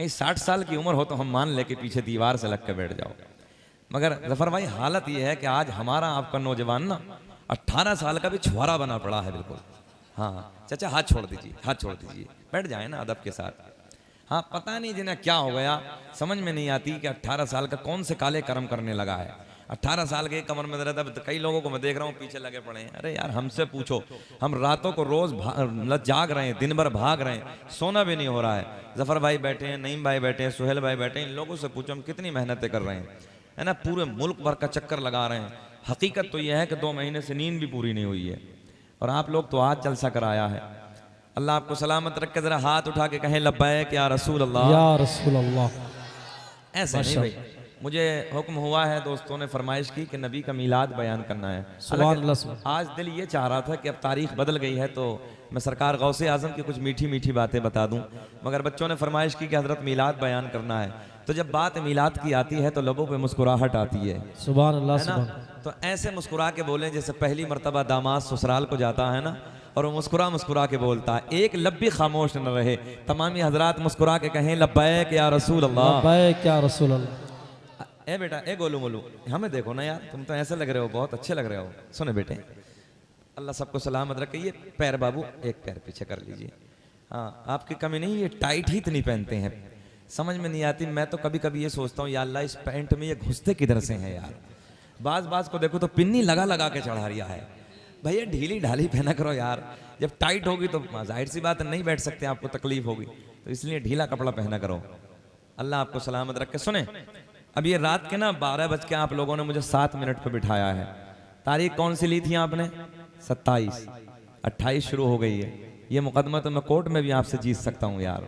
कहीं 60 साल की उम्र हो तो हम मान ले कि पीछे दीवार से लग के बैठ जाओ। मगर जफर भाई हालत यह है कि आज हमारा आपका नौजवान ना 18 साल का भी छुआरा बना पड़ा है बिल्कुल। हाँ चाचा हाथ छोड़ दीजिए, हाथ छोड़ दीजिए, बैठ जाए ना अदब के साथ। हाँ पता नहीं जिन्हें क्या हो गया, समझ में नहीं आती कि 18 साल का कौन से काले कर्म करने लगा है। 18 साल के कमर में रहता है। कई लोगों को मैं देख रहा हूँ पीछे लगे पड़े हैं। अरे यार हमसे पूछो, हम रातों को रोज जाग रहे हैं, दिन भर भाग रहे हैं, सोना भी नहीं हो रहा है। जफर भाई बैठे हैं, नईम भाई बैठे हैं, सुहेल भाई बैठे हैं, इन लोगों से पूछो हम कितनी मेहनतें कर रहे हैं, है ना। पूरे मुल्क भर का चक्कर लगा रहे हैं। हकीकत तो यह है कि 2 महीने से नींद भी पूरी नहीं हुई है। और आप लोग तो आज जलसा कराया है। अल्लाह आपको सलामत रख के जरा हाथ उठा के कहें लब्बैक या रसूल अल्लाह, या रसूल अल्लाह। ऐसे नहीं भाई, मुझे हुक्म हुआ है, दोस्तों ने फरमाइश की कि नबी का मीलाद बयान करना है। आज दिल ये चाह रहा था कि अब तारीख बदल गई है तो मैं सरकार गौसे आजम की कुछ मीठी मीठी बातें बता दूं, मगर बच्चों ने फरमाइश की कि हजरत मीलाद बयान करना है। तो जब बात मीलाद की आती है तो लोगों पे मुस्कुराहट आती है। सुभान अल्लाह, है ना। तो ऐसे मुस्कुरा के बोलें जैसे पहली मर्तबा दामाद ससुराल को जाता है ना, और वो मुस्कुरा मुस्कुरा के बोलता है, एक लब भी खामोश न रहे। तमामी हजरात मुस्कुरा के कहें लब्बैक या रसूल अल्लाह, लब्बैक या रसूल अल्लाह। ए बेटा, ए गोलू मोलू, हमें देखो ना यार, तुम तो ऐसे लग रहे हो, बहुत अच्छे लग रहे हो। सुने बेटे, अल्लाह सबको सलामत रखे। ये पैर बाबू एक पैर पीछे कर लीजिए। हाँ आपकी कमी नहीं, ये टाइट ही इतनी पहनते हैं, समझ में नहीं आती। मैं तो कभी कभी ये सोचता हूँ या अल्लाह इस पैंट में ये घुसते किधर से हैं यार। बाज को देखो तो पिन्नी लगा लगा के चढ़ा रिया है। भैया ढीली ढाली पहना करो यार, जब टाइट होगी तो जाहिर सी बात है नहीं बैठ सकते, आपको तकलीफ होगी, तो इसलिए ढीला कपड़ा पहना करो। अल्लाह आपको सलामत रखे। सुने, अब ये रात के ना 12 बज के आप लोगों ने मुझे 7 मिनट पे बिठाया है। तारीख कौन सी ली थी आपने? 27, 28 शुरू हो गई है। ये मुकदमा तो मैं कोर्ट में भी आपसे जीत सकता हूँ यार।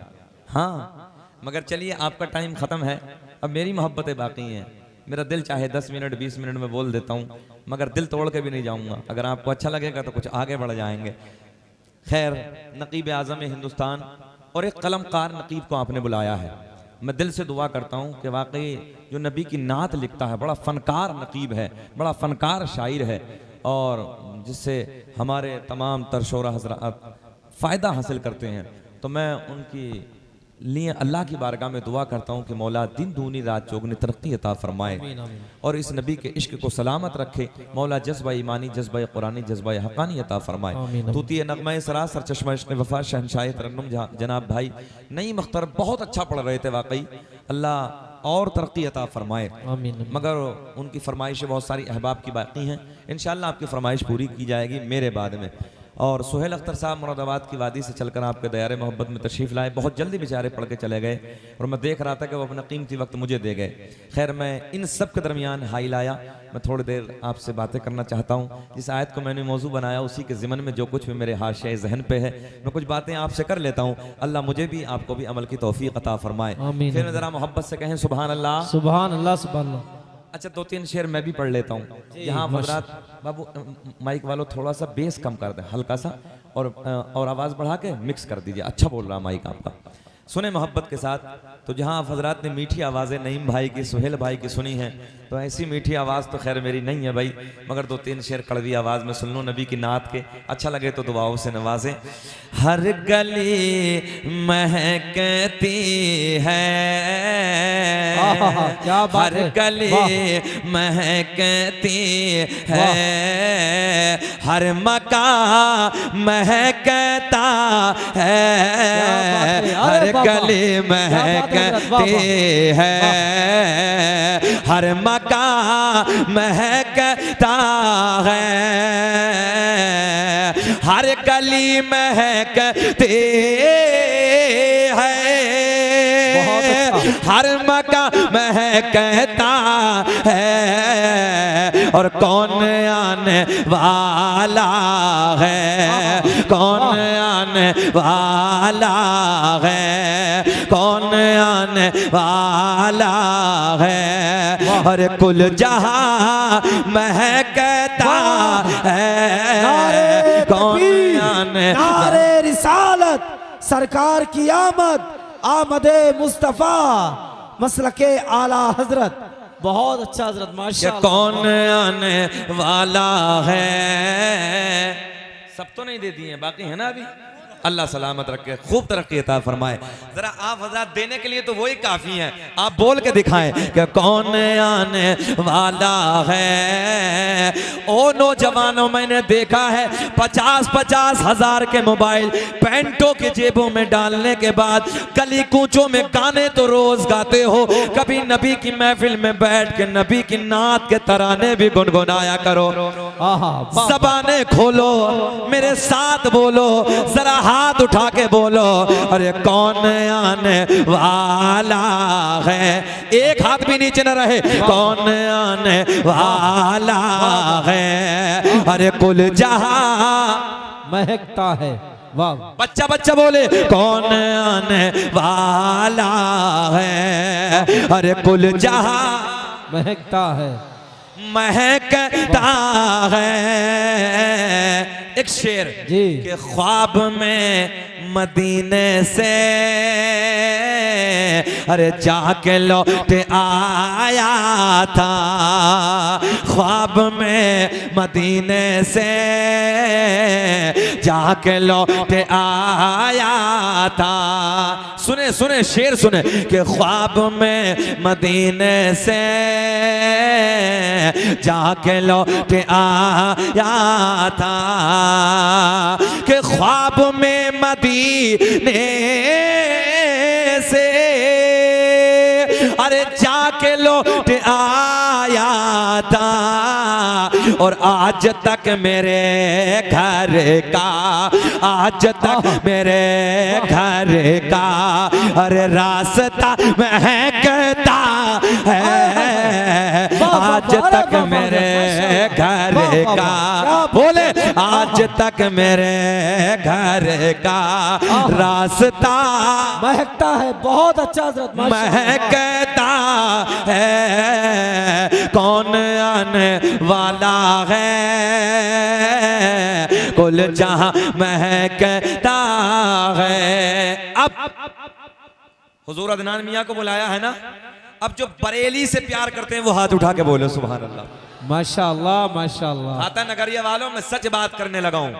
हाँ मगर चलिए आपका टाइम ख़त्म है, अब मेरी मोहब्बतें बाकी हैं। मेरा दिल चाहे 10 मिनट 20 मिनट में बोल देता हूँ, मगर दिल तोड़ के भी नहीं जाऊँगा। अगर आपको अच्छा लगेगा तो कुछ आगे बढ़ जाएंगे। खैर, नकीब आज़म हिंदुस्तान और एक कलमकार नकीब को आपने बुलाया है। मैं दिल से दुआ करता हूँ कि वाकई जो नबी की नात लिखता है, बड़ा फ़नकार नकीब है, बड़ा फ़नकार शायर है, और जिससे हमारे तमाम तरशोरा हज़रात फ़ायदा हासिल करते हैं। तो मैं उनकी लिए अल्लाह की बारगाह में दुआ करता हूँ कि मौला दिन दूनी रात चौगनी तरक्की अता फरमाए और इस नबी के इश्क को सलामत रखे। मौला जज्बा ईमानी, जज्बा कुरानी, जज्बा हक़ानी अता फरमाए। तूती नग़मा सरासर चश्मा इश्क़ वफ़ा शहंशाह तरन्नुम जनाब भाई नईम अख्तर बहुत अच्छा पढ़ रहे थे। वाकई अल्लाह और तरक्की अता फरमाए। मगर उनकी फरमाइशें बहुत सारी अहबाब की बाकी हैं, इंशाअल्लाह आपकी फरमाइश पूरी की जाएगी मेरे बाद में। और सुहेल अख्तर साहब मुरादाबाद की वादी से चलकर आपके दयारे मोहब्बत में तशरीफ़ लाए, बहुत जल्दी बेचारे पढ़ के चले गए और मैं देख रहा था कि वो अपना कीमती वक्त मुझे दे गए। खैर, मैं इन सब के दरमियान हाई लाया, मैं थोड़ी देर आपसे बातें करना चाहता हूँ। जिस आयत को मैंने मौजू बनाया उसी के ज़िमन में जो कुछ भी मेरे हाशिया ज़हन पे है मैं कुछ बातें आपसे कर लेता हूँ। अल्लाह मुझे भी आपको भी अमल की तौफीक अता फरमाए। फिर मैं ज़रा मोहब्बत से कहें सुबहान अल्लाह, सुबहान अल्लाह, सुबहान अल्लाह। अच्छा, 2-3 शेर मैं भी पढ़ लेता हूँ। यहाँ हजरात बाबू माइक वालों थोड़ा सा बेस कम कर दें, हल्का सा, और आवाज़ बढ़ा के मिक्स कर दीजिए। अच्छा बोल रहा माइक आपका, सुने मोहब्बत के साथ। तो जहाँ आप हजरात ने मीठी आवाज़ें नईम भाई की, सुहेल भाई की सुनी हैं, तो ऐसी मीठी आवाज़ तो खैर मेरी नहीं है भाई, मगर 2-3 शेर कड़वी आवाज़ में सुन लो नबी की नात के। अच्छा लगे तो दुआओं से नवाजें। हर गली महकती है, हर गली महकती है, हर मकान महकता है, हर गली महकती है, हर मकान महकता है, हर गली महकती है, हर मकान महकता है। और कौन आने वाला है, कौन आने वाला है, कौन आने वाला है, और कुल जहां महकता है, कौन आने। नारे रिसालत, सरकार की आमद, आमदे मुस्तफ़ा, मसलके आला हजरत। बहुत अच्छा हजरत, माशाअल्लाह। कौन आने वाला है, सब तो नहीं दे दिए, बाकी है ना अभी। अल्लाह सलामत रखे, खूब तरक्की अता फरमाए। जरा आप हजरात देने के लिए तो वही काफी हैं, आप बोल के दिखाएं कि कौन आने वाला है। ओ नौजवानों, मैंने देखा है 50-50 हजार के मोबाइल पैंटों के जेबों में डालने के बाद गली कूचों में गाने तो रोज गाते हो, कभी नबी की महफिल में बैठ के नबी की नात के तराने भी गुनगुनाया करो। ज़बानें खोलो, मेरे साथ बोलो, जरा हाथ उठा के बोलो, अरे कौन आने वाला है। एक हाथ भी नीचे न रहे। कौन आने वाला है, अरे कुल जहां महकता है। वाह, बच्चा बच्चा बोले कौन आने वाला है, अरे कुल जहां महकता है। महकता है। एक शेर जी। कि ख्वाब में मदीने से अरे जाके लौट आया था, ख्वाब में मदीने से जाके लौट आया था। सुने सुने शेर सुने कि ख्वाब में मदीने से जाके लौट आया था, कि ख्वाब में मदीने से अरे जाके लौट आया था, और आज तक मेरे घर का, आज तक मेरे घर का अरे रास्ता महकता है, आज तक मेरे घर का, बोले आज तक मेरे घर का रास्ता महकता है। बहुत अच्छा हजरत, महकता है। कौन आने वाला है, कुल जहां महकता है। अब हुजूर अदनान मियां को बुलाया है ना, अब जो बरेली से प्यार करते हैं वो हाथ उठा के बोले सुभान अल्लाह। माशाअल्लाह माशाअल्लाह। हाथा नगरिया वालों, मैं सच बात करने लगा हूं।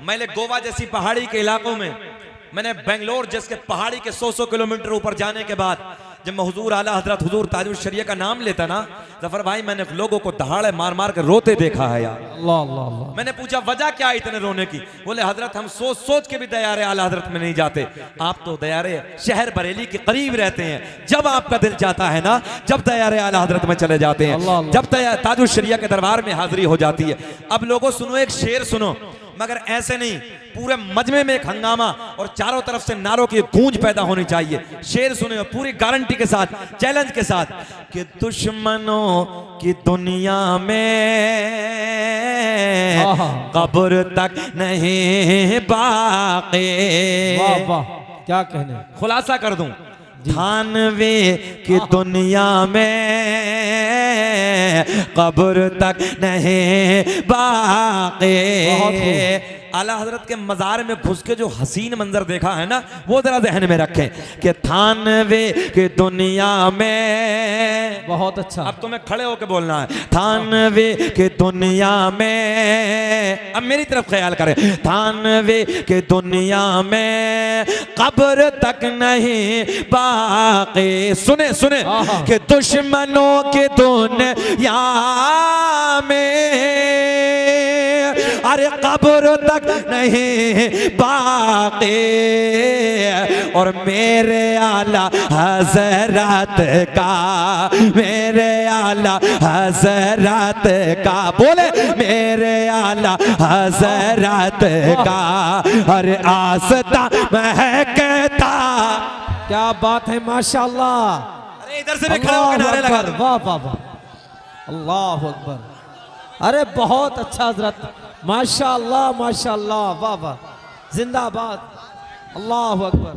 मैंने गोवा जैसी पहाड़ी के इलाकों में, मैंने बेंगलोर जैसे पहाड़ी के 100-100 किलोमीटर ऊपर जाने के बाद जब मैं हुजूर आला हजरत हुजूर ताजुल शरिया का नाम लेता ना जफर भाई, मैंने लोगों को दहाड़े मार मार कर रोते देखा है यार। अल्लाह अल्लाह अल्लाह। मैंने पूछा वजह क्या है इतने रोने की? बोले हजरत हम सोच सोच के भी दयारे आला हजरत में नहीं जाते। आप तो दयारे शहर बरेली के करीब रहते हैं, जब आपका दिल चाहता है ना, जब दयारे आला हजरत में चले जाते हैं, जब ताजुल शरिया के दरबार में हाजिरी हो जाती है। अब लोगों सुनो, एक शेर सुनो, मगर ऐसे नहीं, पूरे मजमे में एक हंगामा और चारों तरफ से नारों की गूंज पैदा होनी चाहिए। शेर सुने पूरी गारंटी के साथ, चैलेंज के साथ, कि दुश्मनों की दुनिया में कब्र तक नहीं बाक़ी। वाह वाह, क्या कहने। खुलासा कर दूं, थानवे की दुनिया में कब्र तक नहीं बाक़ी। आला हजरत के मज़ार में घुस के जो हसीन मंजर देखा है ना, वो जरा जहन में रखें कि थानवे की दुनिया में। बहुत अच्छा। अब तुम्हें खड़े होकर बोलना है, थानवे की दुनिया में। अब मेरी तरफ ख्याल करें, थानवे की दुनिया में कब्र तक नहीं बाक़ी। सुने सुने कि दुश्मनों की दुनिया में अरे कब्र तक नहीं बाक़ी। और मेरे आला हज़रत का, मेरे आला हज़रत का, बोले मेरे आला हज़रत का अरे आस्था महकता। क्या बात है, माशाअल्लाह। अरे इधर से भी खड़े होकर नारे लगा दो। वाह वाह वाह, अल्लाह अकबर। अरे बहुत अच्छा हजरत, माशाअल्लाह माशाअल्लाह, वाह वाह, जिंदाबाद, अल्लाह अकबर,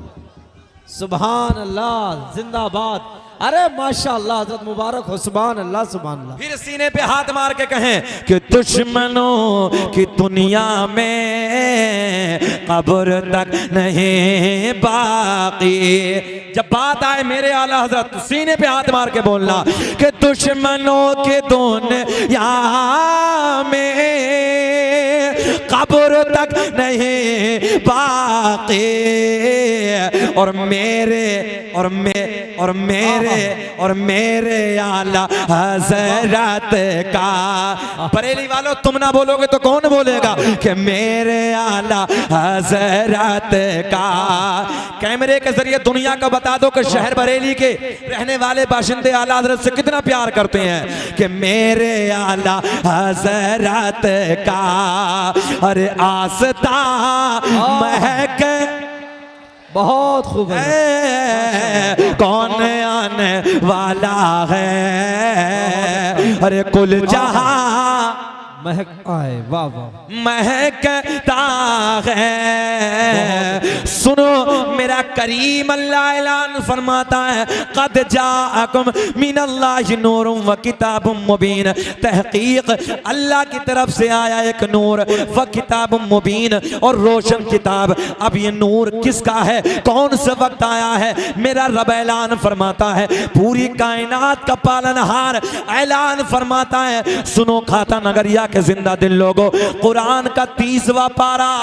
सुभान अल्लाह, जिंदाबाद। अरे माशाअल्लाह हजरत मुबारक हो, सुभान अल्लाह सुभान अल्लाह। फिर सीने पे हाथ मार के कहें कि दुश्मनों की दुनिया में कब्र तक नहीं बाकी। जब बात आए मेरे आला हजरत, सीने पे हाथ मार के बोलना कि दुश्मनों की दुनिया में कब्र तक नहीं बाकी। और मेरे आला हजरत का, बरेली वालों तुम ना बोलोगे तो कौन बोलेगा कि मेरे आला हजरत का। कैमरे के जरिए दुनिया को बता दो कि शहर बरेली के रहने वाले बाशिंदे आला हजरत से कितना प्यार करते हैं कि मेरे आला हजरत का। अरे आस्था महक बहुत खूब है, कौन आने वाला है। अरे कुल जहां महक आए, वाह वाह, महकता है। सुनो मेरा करीम अल्लाह ऐलान फरमाता है कद जाअकुम मिनल्लाहि नूरुम व किताबुम मुबीन। तहकीक अल्लाह की तरफ से आया एक नूर व किताबुम मुबीन, और रोशन किताब। अब ये नूर किसका है, कौन से वक्त आया है? मेरा रब ऐलान फरमाता है, पूरी कायनात का पालनहार ऐलान फरमाता है। सुनो खाता नगरिया के जिंदा दिल लोगों, कुरान का 30वां पारा।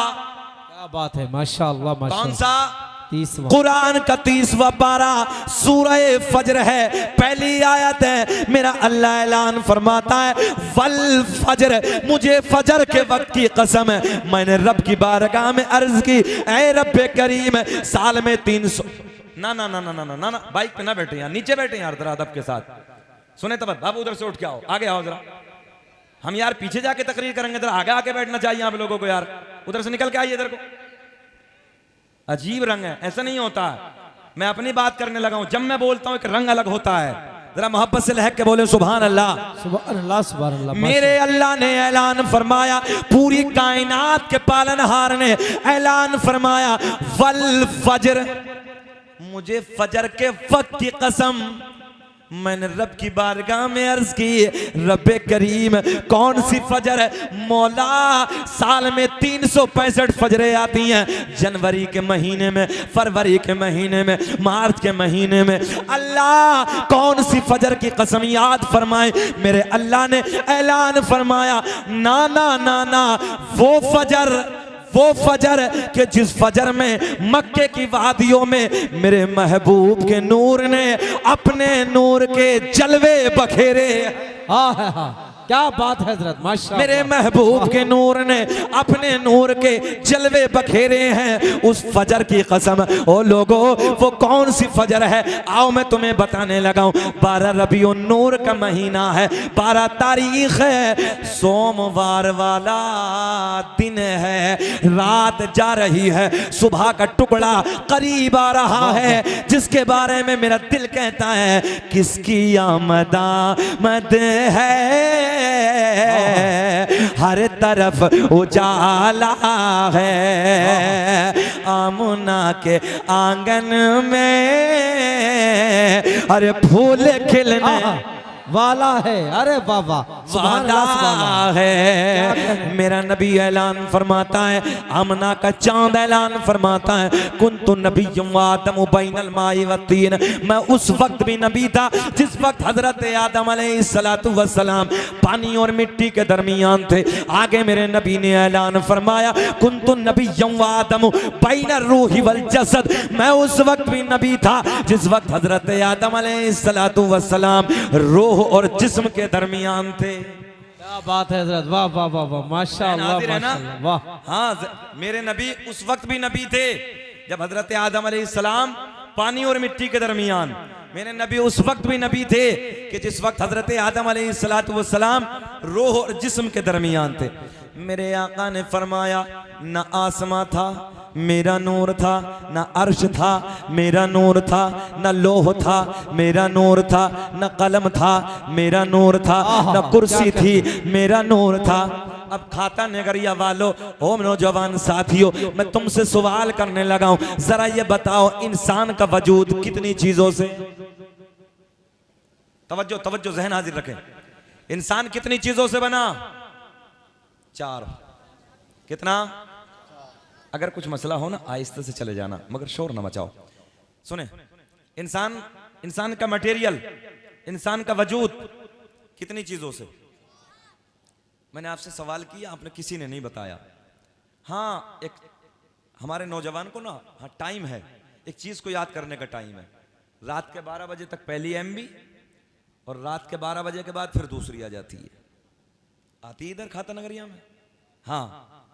क्या बात है, माशाअल्लाह माशाअल्लाह। कौन सा? 30वां। कुरान का 30वां पारा सूरह फजर है, पहली आयत है। मेरा अल्लाह ऐलान फरमाता है वल फजर, मुझे फजर के वक्त की कसम है। मैंने रब की बारगाह में अर्ज की, ऐ रब करीम साल में 300 ना ना ना ना ना ना ना, बाइक पे ना बैठे यार, नीचे बैठे यार जरा अदब के साथ। सुने तब बाबू उधर से उठ के आओ, आगे आओ जरा। हम यार पीछे जाके तकरीर करेंगे, जरा आगे आके बैठना चाहिए आप लोगों को यार। उधर से निकल के आइए इधर को। अजीब रंग है, ऐसा नहीं होता। मैं अपनी बात करने लगा हूं, जब मैं बोलता हूं एक रंग अलग होता है। जरा मोहब्बत से लहक के बोले सुभान अल्लाह, सुभान अल्लाह सुभान अल्लाह। मेरे अल्लाह ने ऐलान फरमाया, पूरी कायनात के पालनहार ने ऐलान फरमाया वल फजर, मुझे फजर के वक्त की कसम। मैंने रब की बारगाह में अर्ज की, रब्बे करीम कौन सी फजर है मौला? साल में 365 फजरें आती हैं, जनवरी के महीने में, फरवरी के महीने में, मार्च के महीने में। अल्लाह कौन सी फजर की कसम याद फरमाए? मेरे अल्लाह ने ऐलान फरमाया ना ना ना ना, वो फजर के जिस फजर में मक्के की वादियों में मेरे महबूब के नूर ने अपने नूर के जलवे बखेरे। हाँ, क्या बात है हजरत, माशाअल्लाह। मेरे महबूब के नूर ने अपने नूर के जलवे बखेरे हैं, उस फजर की कसम। ओ लोगो, वो कौन सी फजर है? आओ मैं तुम्हें बताने लगा हूं। 12 रबीउन नूर का महीना है, 12 तारीख है, सोमवार वाला दिन है। रात जा रही है, सुबह का टुकड़ा करीब आ रहा है, जिसके बारे में मेरा दिल कहता है किसकी आमद है। हर तरफ उजाला है, आमुना के आंगन में अरे फूल खिलने वाला है। अरे बाबा वाला है। मेरा नबी ऐलान फरमाता है, आमना का चांद ऐलान फरमाता है कुन्तु नबिय्युम व आदम बैनल माई व तीन। मैं उस वक्त भी नबी था जिस वक्त हजरत आदम अलैहिस्सलातु वस्सलाम पानी और मिट्टी के दरमियान थे। आगे मेरे नबी ने ऐलान फरमाया कुन्तु नबिय्युम व आदम बैनर रूही वल जसद। मैं उस वक्त भी नबी था जिस वक्त हजरत आदम अलैहिस्सलातु वस्सलाम रूह और जिस्म के दरमियान थे। क्या बात है हजरत, वाह वाह वाह वाह, माशाअल्लाह माशाअल्लाह, वाह। हाँ, मेरे नबी उस वक्त भी नबी थे जब हजरत आदम अलैहिस्सलाम पानी और मिट्टी के दरमियान। मेरे नबी उस वक्त भी नबी थे कि जिस वक्त हजरत आदम अलैहिस्सलातु वस्सलाम रूह और जिस्म के दरमियान थे। मेरे आका ने फरमाया न आसमां था मेरा नूर था, न अर्श था मेरा नूर था, न लोह था मेरा नूर था, न कलम था मेरा नूर था, न कुर्सी थी मेरा नूर था। अब खाता नगरिया वालों, ओ नौजवान साथियों, मैं तुमसे सवाल करने लगा हूं, जरा ये बताओ इंसान का वजूद कितनी चीजों से? तवज्जो तवज्जो, जहन हाजिर रखें। इंसान कितनी चीजों से बना? 4। कितना? अगर कुछ मसला हो ना आहिस्ते से चले जाना, मगर शोर ना मचाओ। सुने, इंसान का मटेरियल, इंसान का वजूद कितनी चीजों से? मैंने आपसे सवाल किया, आपने किसी ने नहीं बताया। हाँ, एक हमारे नौजवान को ना, हाँ टाइम है, एक चीज को याद करने का टाइम है। रात के 12 बजे तक पहली MB और रात के 12 बजे के बाद फिर दूसरी आ जाती है। आती इधर खाता नगरिया में? हाँ,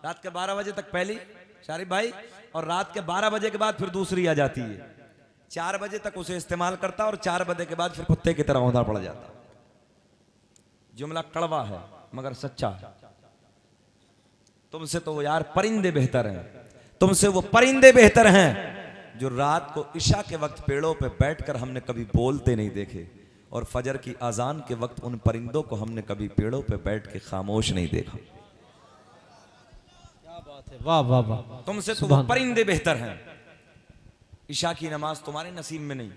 रात के 12 बजे तक पहली शारिफ भाई, और रात के 12 बजे के बाद फिर दूसरी आ जाती है। 4 बजे तक उसे इस्तेमाल करता और 4 बजे के बाद फिर कुत्ते की तरह औंधा पड़ जाता। जुमला कड़वा है मगर सच्चा है। तुमसे तो वो यार परिंदे बेहतर हैं, तुमसे वो परिंदे बेहतर हैं जो रात को इशा के वक्त पेड़ों पे बैठकर हमने कभी बोलते नहीं देखे, और फजर की अजान के वक्त उन परिंदों को हमने कभी पेड़ों पे बैठ के खामोश नहीं देखा। क्या बात है, वाह वाह वाह। तुमसे तो वो परिंदे बेहतर हैं। इशा की नमाज तुम्हारे नसीब में नहीं,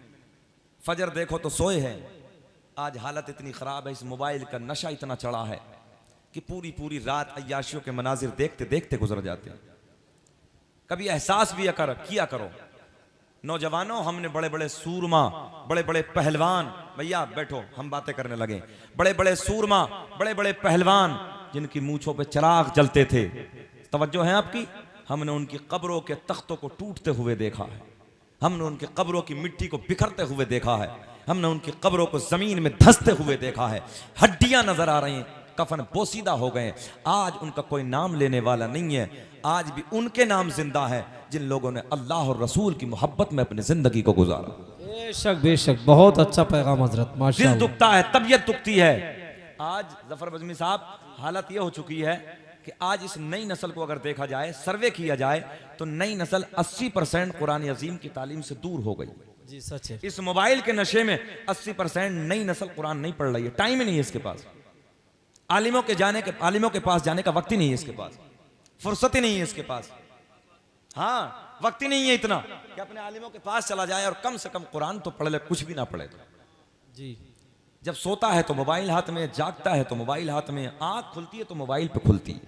फजर देखो तो सोए हैं। आज हालत इतनी खराब है, इस मोबाइल का नशा इतना चढ़ा है कि पूरी पूरी रात अय्याशियों के मनाजिर देखते देखते गुजर जाते हैं। कभी एहसास भी किया करो नौजवानों, हमने बड़े बड़े सूरमा, बड़े बड़े पहलवान, भैया बैठो हम बातें करने लगे, बड़े बड़े सूरमा, बड़े बड़े पहलवान जिनकी मूंछों पे चिराग जलते थे, तवज्जो है आपकी, हमने उनकी कब्रों के तख्तों को टूटते हुए देखा है, हमने उनकी कब्रों की मिट्टी को बिखरते हुए देखा है, हमने उनकी कब्रों को जमीन में धंसते हुए देखा है। हड्डियां नजर आ रही हैं, कफन बोसीदा हो गए। आज उनका कोई नाम लेने वाला नहीं है। आज भी उनके नाम जिंदा है जिन लोगों ने अल्लाह और रसूल की मोहब्बत में अपनी जिंदगी को गुजारा। बेशक बेशक, बहुत अच्छा पैगाम हजरत, माशाअल्लाह। दिल दुखता है, तबीयत दुखती है। आज जफर बजमी साहब, हालत यह हो चुकी है कि आज इस नई नस्ल को अगर देखा जाए, सर्वे किया जाए, तो नई नस्ल 80% कुरान अजीम की तालीम से दूर हो गई। जी सच है। इस मोबाइल के नशे में 80% नई नस्ल कुरान नहीं पढ़ रही है। टाइम ही नहीं है इसके पास, आलिमों के पास जाने का वक्त ही नहीं है इसके पास, फुर्सत ही नहीं है इसके पास। हाँ, वक्त ही नहीं है इतना कि अपने आलिमों के पास चला जाए और कम से कम कुरान तो पढ़ ले, कुछ भी ना पढ़े तो। जी, जब सोता है तो मोबाइल हाथ में, जागता है तो मोबाइल हाथ में, आंख खुलती है तो मोबाइल पे खुलती है।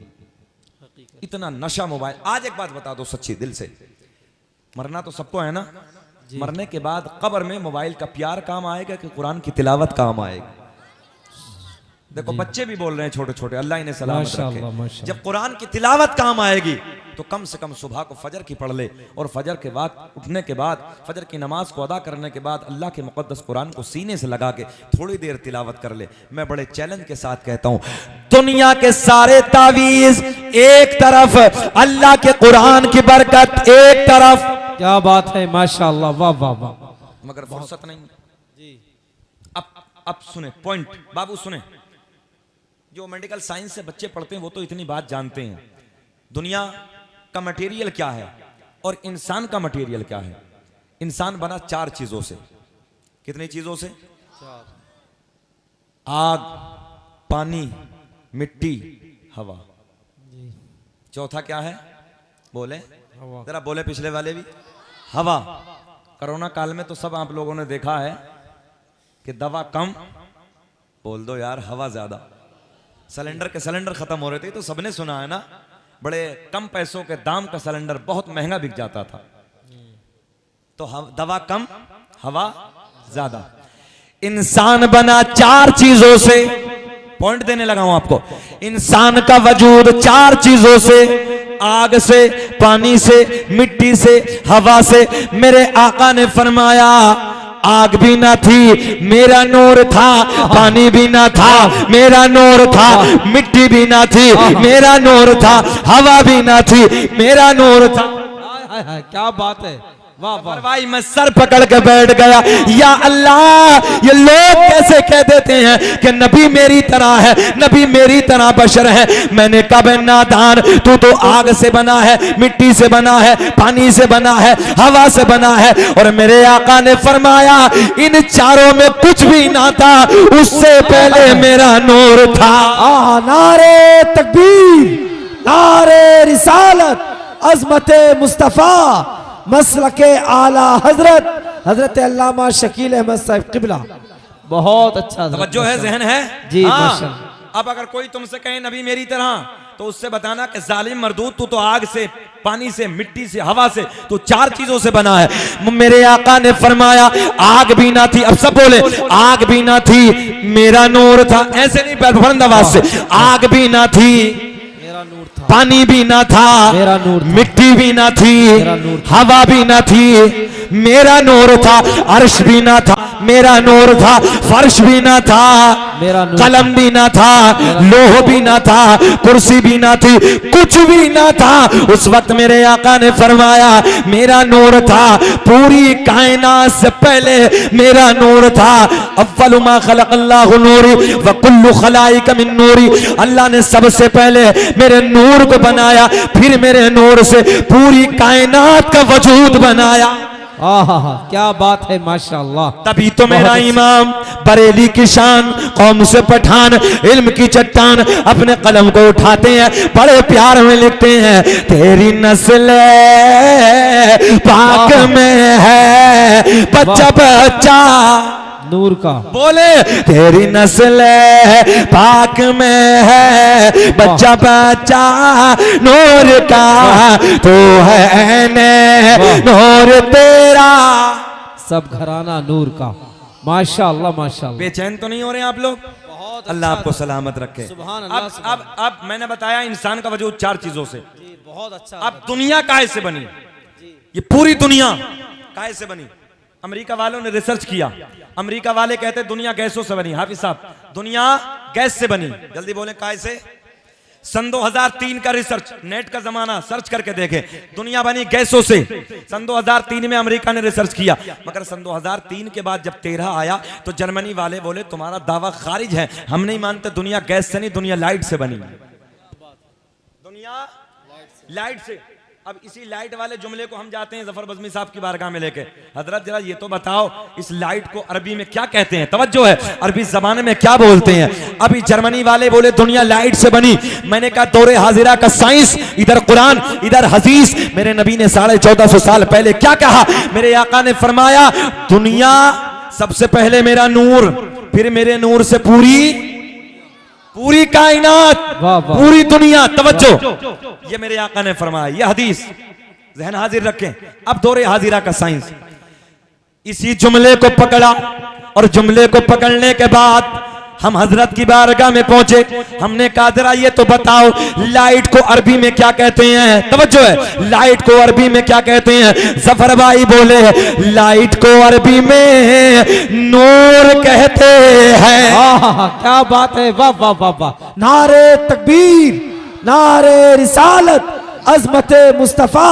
इतना नशा मोबाइल। आज एक बात बता दो सच्ची दिल से, मरना तो सबको है ना, मरने के बाद कब्र में मोबाइल का प्यार काम आएगा कि कुरान की तिलावत काम आएगी? देखो बच्चे भी बोल रहे हैं छोटे छोटे, अल्लाह इन्हें सलामत रखे। जब कुरान की तिलावत काम आएगी तो कम से कम सुबह को फजर की पढ़ ले, और फजर के बाद उठने के बाद, फजर की नमाज को अदा करने के बाद अल्लाह के मुकद्दस कुरान को सीने से लगा के थोड़ी देर तिलावत कर ले। मैं बड़े चैलेंज के साथ कहता हूं, दुनिया के सारे तावीज एक तरफ, अल्लाह के कुरान की बरकत एक तरफ। क्या बात है, माशाअल्लाह, वाह वाह वाह। मगर फुर्सत नहीं जी। अब सुने पॉइंट बाबू, सुने। जो मेडिकल साइंस से बच्चे पढ़ते हैं वो तो इतनी बात जानते हैं, दुनिया का मटेरियल क्या है और इंसान का मटेरियल क्या है। इंसान बना 4 चीजों से। कितनी चीजों से? 4। आग, पानी, मिट्टी, हवा। चौथा क्या है? बोले जरा, बोले पिछले वाले भी। हवा। कोरोना काल में तो सब आप लोगों ने देखा है कि दवा कम, बोल दो यार हवा ज्यादा। सिलेंडर के सिलेंडर खत्म हो रहे थे तो सबने सुना है ना, बड़े कम पैसों के दाम का सिलेंडर बहुत महंगा बिक जाता था। तो दवा कम, हवा ज्यादा। इंसान बना 4 चीजों से। पॉइंट देने लगा हूं आपको। इंसान का वजूद 4 चीजों से, आग से, पानी से, मिट्टी से, हवा से। मेरे आका ने फरमाया आग भी ना थी, मेरा नूर था, पानी भी ना था, मेरा नूर था, मिट्टी भी ना थी, मेरा नूर था, हवा भी ना थी, मेरा नूर था। क्या बात है, वाह वाह भाई। मैं सर पकड़ के बैठ गया, या अल्लाह, ये लोग कैसे कह देते हैं कि नबी मेरी तरह है, नबी मेरी तरह बशर है। मैंने कहा नादान, तू तो आग से बना है, मिट्टी से बना है, पानी से बना है, हवा से बना है। और मेरे आका ने फरमाया इन 4 में कुछ भी ना था, उससे पहले मेरा नूर था। नारे तकबीर, नारे रिसालत, अज़मते मुस्तफ़ा, मसलके आला हजरत, हजरत अल्लामा शकील अहमद साहब क़िबला, बहुत अच्छा हजरत, तवज्जो है, जहन है जी, हाँ। माशाअल्लाह। अब अगर कोई तुमसे कहे नबी मेरी तरह, तो उससे बताना कि जालिम मरदूद, तू तो आग से, पानी से, मिट्टी से, हवा से, तो 4 चीजों से बना है। मेरे आका ने फरमाया आग भी ना थी, अब सब बोले आग भी ना थी, मेरा नूर था। ऐसे नहीं, बुलंद आवाज से, आग भी ना थी, मेरा नूर था, पानी भी ना था, मेरा नूर था, मिट्टी भी ना थी, मेरा नूर था, हवा भी ना थी, मेरा नूर था, अर्श भी ना था, मेरा नूर था, फर्श भी ना था, मेरा नूर, कलम भी ना था, लोह भी ना था, कुर्सी भी ना थी, कुछ भी ना था। उस वक्त मेरे आका ने फरमाया मेरा नूर था, पूरी कायनात से पहले मेरा नूर था। अव्वलु मा खलक़ल्लाहु नूरी व कुल्लु खलाइक मिन नूरी, अल्लाह ने सबसे पहले मेरे नूर को बनाया, फिर मेरे नूर से पूरी कायनात का वजूद बनाया। आहा, क्या बात है, माशाअल्लाह। तभी तो मेरा इमाम बरेली की शान, कौम से पठान, इल्म की चट्टान, अपने कलम को उठाते हैं, बड़े प्यार में लिखते हैं, तेरी नस्ल पाक में है बच्चा बच्चा नूर का, बोले तेरी नस्ल पाक में है बच्चा बच्चा नूर का, तो है ने नूर तेरा, सब घराना नूर का। माशाअल्लाह माशाअल्लाह। बेचैन तो नहीं हो रहे हैं आप लोग? बहुत अल्लाह आपको सलामत रखे। सुभान अल्लाह, अब मैंने बताया इंसान का वजूद 4 चीजों से। बहुत अच्छा। अब दुनिया काहे से बनी? ये पूरी दुनिया काहे से बनी? अमेरिका वालों ने रिसर्च किया। अमेरिका वाले कहते हैं दुनिया गैसों से बनी। हाफिज साहब, दुनिया गैस से बनी। जल्दी बोले काहे से? सन 2003 का रिसर्च, नेट का जमाना, सर्च करके देखें, दुनिया बनी गैसों से। सन 2003 में अमेरिका ने रिसर्च किया, मगर सन 2003 के बाद जब 13 आया तो जर्मनी वाले बोले तुम्हारा दावा खारिज है, हम नहीं मानते, दुनिया गैस से नहीं, दुनिया लाइट से बनी, दुनिया लाइट से। अब इसी लाइट वाले जुमले को हम जाते हैं जफर बज़मी साहब की बारगाह में लेके, हजरत जरा ये तो बताओ इस लाइट को अरबी में क्या कहते हैं? तवज्जो है, अरबी जबान में क्या बोलते हैं? अभी जर्मनी वाले बोले दुनिया लाइट से बनी। मैंने कहा दौरे हाजिरा का साइंस, इधर कुरान इधर हदीस। मेरे नबी ने 1450 साल पहले क्या कहा? मेरे आका ने फरमाया दुनिया सबसे पहले मेरा नूर, फिर मेरे नूर से पूरी कायनात, वाह, वाह। पूरी दुनिया। तवज्जो, ये मेरे आका ने फरमाया, ये हदीस जहन हाजिर रखें। अब दौरे हाजिरा का साइंस, इसी जुमले को पकड़ा और जुमले को पकड़ने के बाद हम हजरत की बारगाह में पहुंचे। हमने कहा जरा ये तो बताओ लाइट को अरबी में क्या कहते हैं? तवज्जो है, लाइट को अरबी में क्या कहते हैं? जफर भाई बोले लाइट को अरबी में नूर कहते हैं। आहा, क्या बात है, वाह वाह वाह वाह। नारे तकबीर, नारे रिसालत, अजमत मुस्तफा,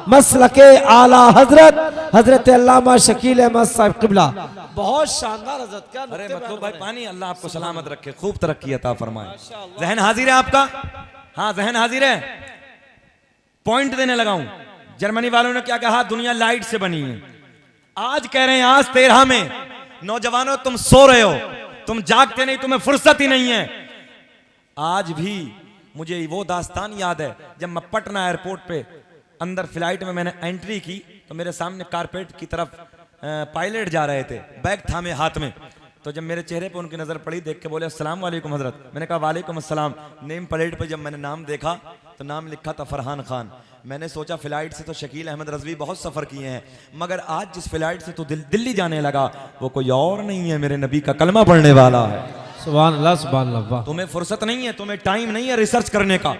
मसलके आला हजरत हजरत अल्लामा शकील अहमद साहब किबला। बहुत शानदार हजरत, क्या अरे मतलब भाई पानी, अल्लाह आपको सलामत रखे, खूब तरक्की अता फरमाए। जहन हाजिर है आपका? हाँ जहन हाजिर है। पॉइंट देने लगाऊं, जर्मनी वालों ने क्या कहा? दुनिया लाइट से बनी है। आज कह रहे हैं आज 13 में, नौजवानों तुम सो रहे हो, तुम जागते नहीं, तुम्हें फुर्सत ही नहीं है। आज भी मुझे वो दास्तान याद है जब मैं पटना एयरपोर्ट पे अंदर फ्लाइट में मैंने एंट्री की तो मेरे सामने कारपेट की तरफ पायलट जा रहे थे, बैग थामे हाथ में। तो जब मेरे चेहरे पे उनकी नजर पड़ी, देख के बोले अस्सलाम वालेकुम हजरत। मैंने कहा वालेकुम अस्सलाम। नेम प्लेट पे जब मैंने नाम देखा तो नाम लिखा था फरहान खान। मैंने सोचा फ्लाइट से तो शकील अहमद रजवी बहुत सफर किए हैं, मगर आज जिस फ्लाइट से तो दिल्ली जाने लगा वो कोई और नहीं है, मेरे नबी का कलमा पढ़ने वाला है। सुभान अल्लाह सुभान अल्लाह। तुम्हें फुर्सत नहीं है, तुम्हें टाइम नहीं है रिसर्च करने का।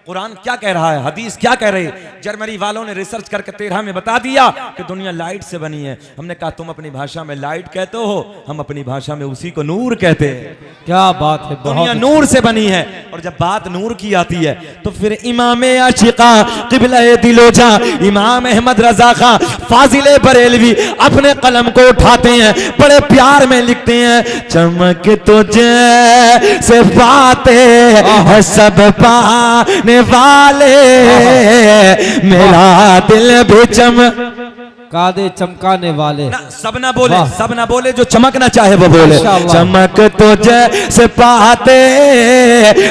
कुरान क्या कह रहा है, हदीस क्या कह रही है? जर्मनी वालों ने रिसर्च करके 13 में बता दिया कि दुनिया लाइट से बनी है। हमने कहा तुम अपनी भाषा में लाइट कहते हो, हम अपनी भाषा में उसी को नूर कहते हैं। क्या बात है, दुनिया नूर से बनी है। और जब बात नूर की आती है तो फिर इमाम आशिका क़िबला दिलोजा इमाम अहमद रजा खां फाजिल बरेलवी अपने कलम को उठाते हैं, बड़े प्यार में लिखते हैं, चमक तुझे से बातें सब पाने वाले मेरा दिल भी चमका दे, चमकाने वाले। सब ना बोले, सब ना बोले, जो चमकना चाहे वो बोले। चमक तुझे से पाते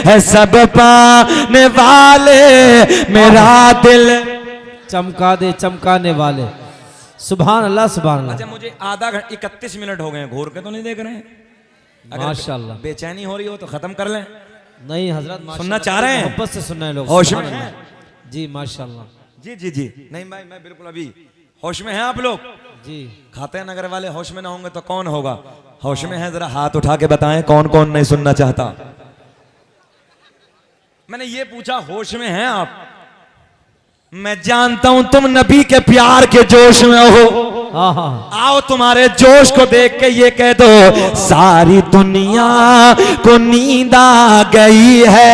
है सब पाने वाले मेरा दिल चमका दे, चमकाने वाले। सुभान अल्लाह सुभान अल्लाह। अच्छा मुझे आधा घंटा 31 मिनट हो गए, घूर के तो नहीं देख रहे हैं? अगर माशाल्लाह। बेचैनी हो रही हो तो खत्म कर लें। नहीं हजरत माशाल्लाह, सुनना चाह रहे हैं? मोहब्बत से सुनना है लोग। होश सुभान में अल्लाह। हैं? जी माशाल्लाह। जी जी जी, नहीं भाई मैं बिल्कुल अभी होश में हैं आप लोग? जी खाते नगर वाले होश में ना होंगे तो कौन होगा? होश में है, जरा हाथ उठा के बताएं कौन कौन नहीं सुनना चाहता। मैंने ये पूछा होश में हैं आप? मैं जानता हूं तुम नबी के प्यार के जोश में हो। हाँ हाँ आओ तुम्हारे जोश को देख के ये कह दो, सारी दुनिया को नींद आ गई है,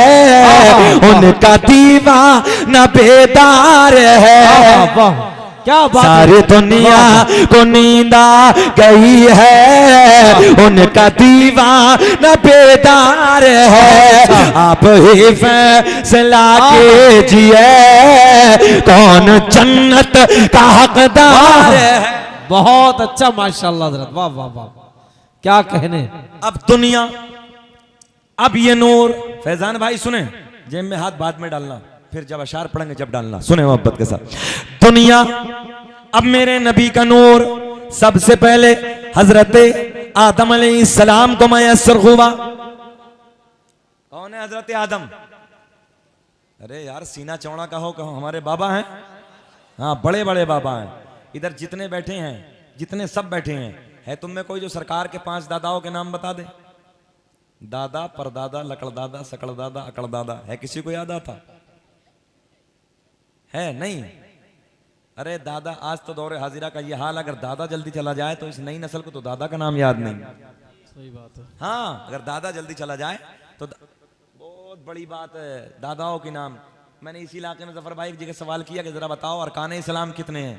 उनका दीवाना बेदार है। वाह क्या बात है। सारी दुनिया को नींद आ गई है, उनका दीवाना बेदार है। आप ही फैसला कीजिए कौन जन्नत का हकदार है। बहुत अच्छा माशाल्लाह हजरत, वाह वाह वाह, क्या कहने। अब दुनिया, अब ये नूर, फैजान भाई सुने, जेब में हाथ बाद में डालना, फिर जब अशार पढ़ेंगे जब डालना, सुने मोहब्बत के साथ। दुनिया अब मेरे नबी का नूर सबसे पहले हजरत आदम अलैहिस्सलाम को मयस्सर हुआ। कौन है हजरत आदम? अरे यार सीना चौड़ा कहो कहो, हमारे बाबा हैं। हाँ बड़े बड़े बाबा हैं। इधर जितने बैठे हैं, जितने सब बैठे हैं, है तुम में कोई जो सरकार के 5 दादाओं के नाम बता दे? दादा, परदादा, लकड़दादा, सकड़दादा, अकड़दादा, है किसी को याद आता है? नहीं। अरे दादा, आज तो दौरे हाजिरा का ये हाल, अगर दादा जल्दी चला जाए तो इस नई नस्ल को तो दादा का नाम याद नहीं। सही बात है। हाँ अगर दादा जल्दी चला जाए तो बहुत बड़ी बात है दादाओं के नाम। मैंने इसी इलाके में जफर भाई एक जगह सवाल किया कि जरा बताओ अरकान इस्लाम कितने हैं।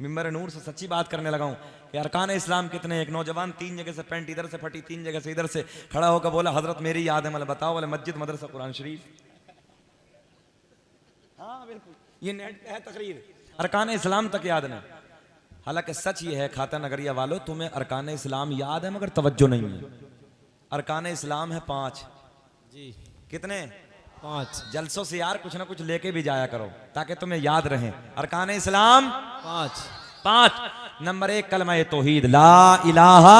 मिंबर नूर से सच्ची बात करने लगा हूं कि अरकान इस्लाम कितने हैं। एक नौजवान 3 जगह से पैंट इधर से फटी, 3 जगह से इधर से खड़ा होकर बोला हजरत मेरी याद है। मतलब बताओ? बोले मस्जिद, मदरसा, कुरान शरीफ। हाँ बिल्कुल, ये नेट पे है तकरीर, अरकान इस्लाम तक याद नहीं। हालांकि सच ये है खाता नगरिया वालों, तुम्हें अरकान इस्लाम याद है मगर तवज्जो नहीं है। अरकान इस्लाम है 5। जी कितने? 5। जलसों से यार कुछ ना कुछ लेके भी जाया करो ताकि तुम्हें याद रहे। अरकान इस्लाम 5। नंबर 1 कलमा तौहीद, ला इलाहा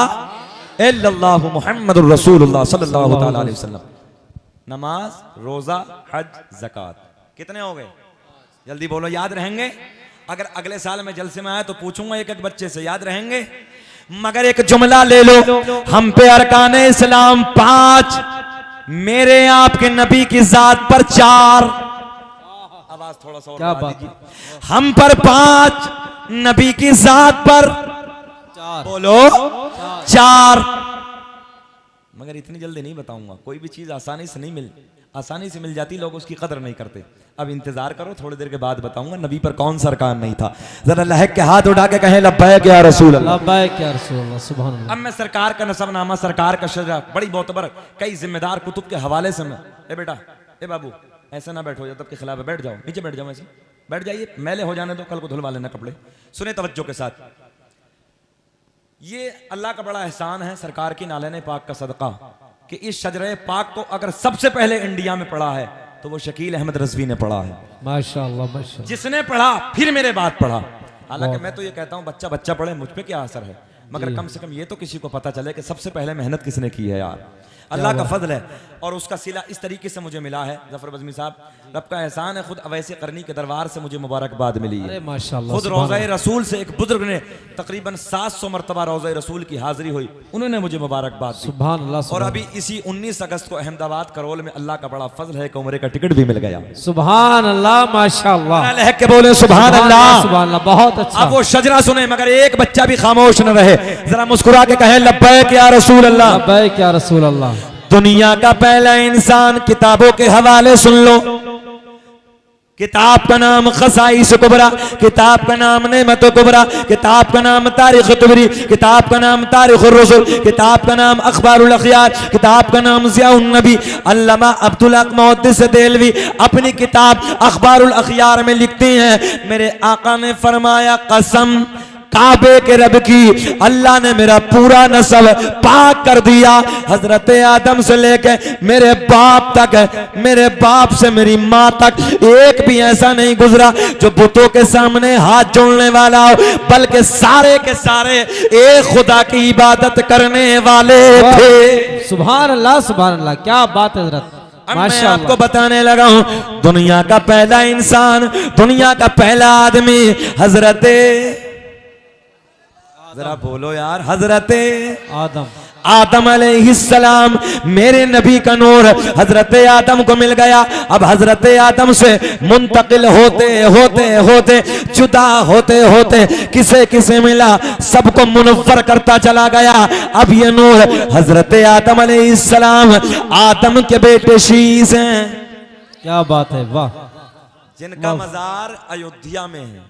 इल्लल्लाहु मुहम्मदुर रसूलुल्लाह सल्लल्लाहु तआला अलैहि वसल्लम। नमाज, रोजा, हज, ज़कात। कितने हो गए? जल्दी बोलो, याद रहेंगे? अगर अगले साल में जलसे में आए तो पूछूंगा एक एक बच्चे से, याद रहेंगे? मगर एक जुमला ले लो, हम पे अरकान इस्लाम 5, मेरे आपके नबी की जात पर 4। आवाज थोड़ा सा और क्या बढ़ा बात दीजिए। हम पर 5, नबी की जात पर 4। बोलो 4। मगर इतनी जल्दी नहीं बताऊंगा, कोई भी चीज आसानी से मिल जाती, लोग उसकी कदर नहीं करते। अब इंतजार करो, थोड़ी देर के बाद बताऊंगा नबी पर कौन सा अरकान नहीं था। जरा लहक के हाथ उठा के कहें लब्बैक या रसूल अल्लाह। लब्बैक या रसूल अल्लाह, सुभान अल्लाह। अब मैं सरकार का नसबनामा, सरकार का शजरा, बड़ी मोतबर कई जिम्मेदार कुतुब के हवाले से मैं, ए बेटा, ए बाबू, ऐसे ना बैठो, जब के खिलाफ है, बैठ जाओ, नीचे बैठ जाओ, ऐसे बैठ जाइए, मैले हो जाने दो, कल को धुलवा लेना कपड़े। सुने तवज्जो के साथ, ये अल्लाह का बड़ा एहसान है, सरकार की नाले पाक का सदका, कि इस शजरे पाक को अगर सबसे पहले इंडिया में पढ़ा है तो वो शकील अहमद रज़वी ने पढ़ा है। माशाअल्लाह माशाअल्लाह। जिसने पढ़ा फिर मेरे बाद पढ़ा। हालांकि मैं तो ये कहता हूँ बच्चा बच्चा पढ़े, मुझ पे क्या असर है, मगर कम से कम ये तो किसी को पता चले कि सबसे पहले मेहनत किसने की है। यार अल्लाह का फजल है और उसका सिला इस तरीके से मुझे मिला है। जफर बज़मी साहब, रब का एहसान है, खुद अवैसे करनी के दरबार से मुझे मुबारकबाद मिली है। अरे माशाअल्लाह, खुद रोज़ा रसूल से एक बुजुर्ग ने तकरीबन 700 मरतबा रोज़ा रसूल की हाजिरी हुई, उन्होंने मुझे मुबारकबाद दी। सुभान अल्लाह। और अभी इसी 19 अगस्त को अहमदाबाद करोल में अल्लाह का बड़ा फजल है कि उम्रे का टिकट भी मिल गया। सुभान अल्लाह माशाअल्लाह। लहक के बोले सुभान अल्लाह, सुभान अल्लाह, बहुत अच्छा। अब वो शजरा सुने मगर एक बच्चा भी खामोश न रहे, जरा मुस्कुरा के कहे लब्बैक या रसूल अल्लाह। लब्बैक या रसूल अल्लाह। दुनिया का पहला इंसान, किताबों के हवाले सुन लो। किताब का नाम खसाइस कुबरा, किताब का नाम नेमत कुबरा, किताब का नाम तारीख तुबरी, किताब का नाम तारीख रसूल, किताब का नाम अखबारुल अखयार, किताब का नाम ज़ियाउन नबी। अल्लामा अब्दुल हक मुहद्दिस देलवी अपनी किताब अखबारुल अखयार में लिखते हैं, मेरे आका ने फरमाया कसम काबे के रब की, अल्लाह ने मेरा पूरा नस्ल पाक कर दिया। हजरत आदम से लेके मेरे बाप तक, मेरे बाप से मेरी माँ तक एक भी ऐसा नहीं गुजरा जो बुतों के सामने हाथ जोड़ने वाला हो, बल्कि सारे के सारे एक खुदा की इबादत करने वाले थे। सुभान अल्लाह, सुभान अल्लाह, क्या बात है हजरत। अब मैं आपको बताने लगा हूं, दुनिया का पहला इंसान, दुनिया का पहला आदमी हजरत, जरा बोलो यार, हजरत आदम, आदम अलैहिस्सलाम, मेरे नबी का नूर हजरत आदम को मिल गया। अब हजरत आदम से मुंतकिल होते होते होते, जुदा होते होते किसे किसे मिला, सबको मुनव्वर करता चला गया। अब ये नूर हजरत आदम अलैहिस्सलाम, आदम के बेटे शीस हैं। क्या बात है, वाह, जिनका मजार अयोध्या में है।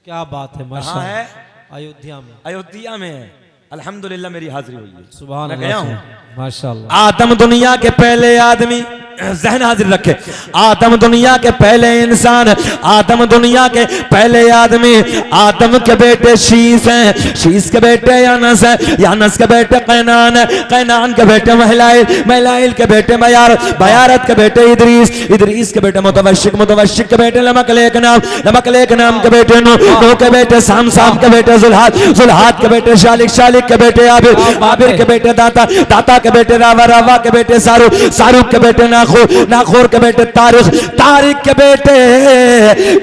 क्या बात है, कहाँ माशाअल्लाह, है? अयोध्या में। अयोध्या में है। अल्हम्दुलिल्लाह मेरी हाजिरी हुई है, सुभान मैं गया अल्लाह, हूँ। माशाअल्लाह। आदम दुनिया के पहले आदमी, जहन हाजिर रखे, आदम दुनिया के पहले इंसान, आदम दुनिया के पहले आदमी, आदम के बेटे शीस हैं, शीस के बेटे यानस हैं, यानस के बेटे कैनान है, कैनान के बेटे महलाइल, महलाइल के बेटे बयारत, बयारत के बेटे इदरीस, इदरीस के बेटे मुतवशिक, मुतवशिक के बेटे लमकलेक नाम, लमकलेक नाम के बेटे नूह, नूह के बेटे साम, साम के बेटे जुल्हाद, जुल्हाद के बेटे शालिक, शालिक के बेटे आबिर, आबिर के बेटे दाता, दाता के बेटे रावा, रावा के बेटे सारूक, सारूक के बेटे नाखूर, नाखूर के बेटे तारिक, तारिक के बेटे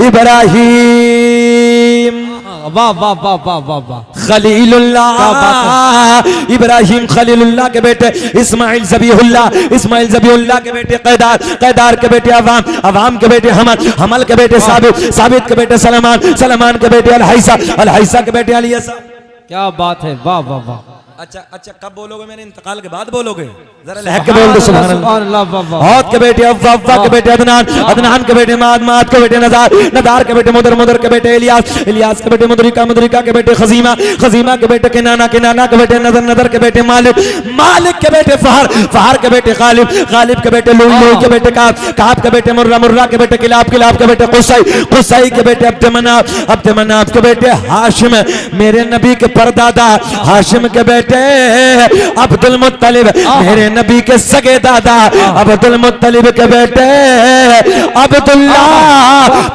इब्राहिम, वाह वाह वाह वाह वाह वाह, खलीलुल्लाह, इब्राहिम खलीलुल्लाह के बेटे इस्माइल ज़बीहुल्लाह, इस्माइल ज़बीहुल्लाह के बेटे कैदार, कैदार के बेटे अवाम, अवाम के बेटे हमल, हमल के बेटे साबित, साबित के बेटे सलमान, सलमान के बेटे अलहैसा, अलहैसा के बेटे अलियसा। क्या बात है, वाह वाह वाह। अच्छा अच्छा, कब बोलोगे? मेरे इंतकाल के बाद बोलोगे? जरा लहक के बोल दो सुभान अल्लाह। औद के बेटे अव्वा, अव्वा के बेटे अदनान, अदनान के बेटे माद, माद के बेटे नजार, नजार के बेटे मुदर, मुदर के बेटे इलियास, इलियास के बेटे मुदरिका, मुदरिका के बेटे खजीमा, खजीमा के बेटे किनाना, किनाना के बेटे नजर, नजर के बेटे मालिक, मालिक के बेटे फहर, फहर के बेटे गालिब, गालिब के बेटे लूई, लूई के बेटे काब, काब के बेटे मुर्रा, मुर्रा के बेटे किलाब, किलाब के बेटे कुसै, कुसै के बेटे अब्द मनाफ, अब्द मनाफ के बेटे हाशिम, मेरे नबी के परदादा हाशिम के बेटे अब्दुल मुत्तलिब, मेरे नबी के सगे दादा अब्दुल मुत्तलिब के बेटे अब्दुल्ला,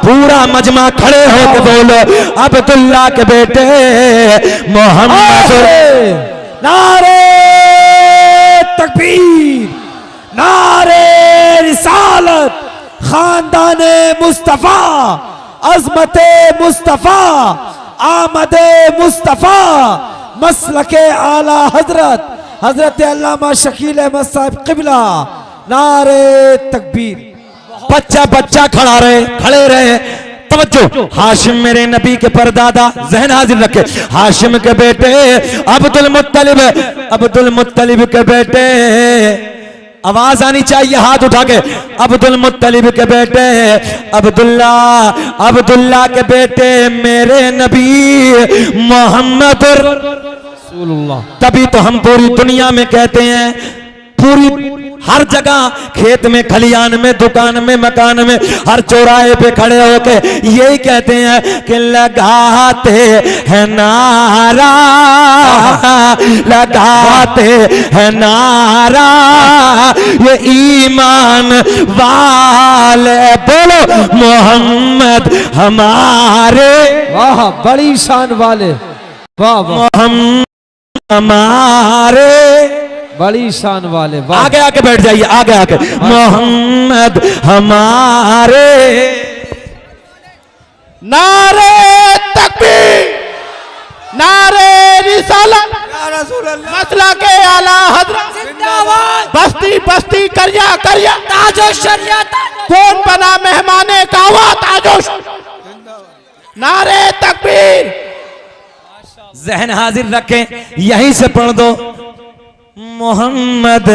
पूरा मजमा खड़े होकर बोलो, अब्दुल्ला के बेटे मोहम्मद। नारे तकबीर, नारे रिसालत, खानदाने मुस्तफा, अजमते मुस्तफा, आमदे मुस्तफा, मसलके आला हजरत, हजरत अल्लामा शकील अहमद साहब किबला। नारे तकबीर। बच्चा बच्चा खड़ा रहे, खड़े रहे, तवज्जो। हाशिम मेरे नबी के परदादा, जहन हाजिर रखे, हाशिम के बेटे अब्दुल मुत्तलिब, अब्दुल मुत्तलिब के बेटे, आवाज आनी चाहिए हाथ उठा के, अब्दुल मुत्तलिब के बेटे अब्दुल्ला, अब्दुल्ला के बेटे मेरे नबी मोहम्मद रसूलुल्लाह। तभी तो हम पूरी दुनिया में कहते हैं, पूरी हर जगह, खेत में, खलियान में, दुकान में, मकान में, हर चौराहे पे खड़े होके यही कहते हैं कि लगाते हैं नारा, लगाते हैं नारा ये ईमान वाले, बोलो मोहम्मद हमारे, वाह, बड़ी शान वाले, वाह वाह, मोहम्मद हमारे, बड़ी शान वाले, वाह। आगे आके बैठ जाइए, आगे आके, मोहम्मद हमारे। नारे तकबीर, नारे रिसालत, मसला के आला हजरत, बस्ती बस्ती करिया करिया, ताजो शरियत, कौन बना मेहमाने कावा, ताजो। नारे तकबीर। जहन हाजिर रखें, यहीं से पढ़ दो, मोहम्मद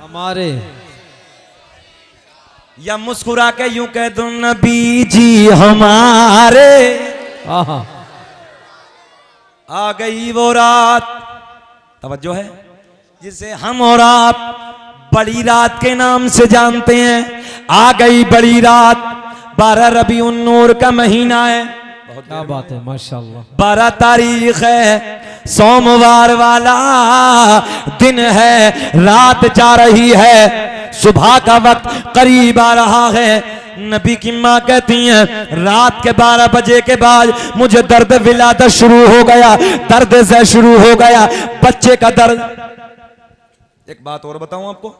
हमारे, या मुस्कुरा के यूं कह दो, नबी जी हमारे। आहा, आ गई वो रात, तवज्जो है, जिसे हम और आप बड़ी रात के नाम से जानते हैं। आ गई बड़ी रात, 12 रबीउन नूर का महीना है, बहुत क्या बात है माशाल्लाह। 12 तारीख है, सोमवार वाला दिन है, रात जा रही है, सुबह का वक्त करीब आ रहा है। नबी की माँ कहती हैं रात के 12 बजे के बाद मुझे दर्द विलादत शुरू हो गया, दर्द से शुरू हो गया, बच्चे का दर्द। एक बात और बताऊं आपको,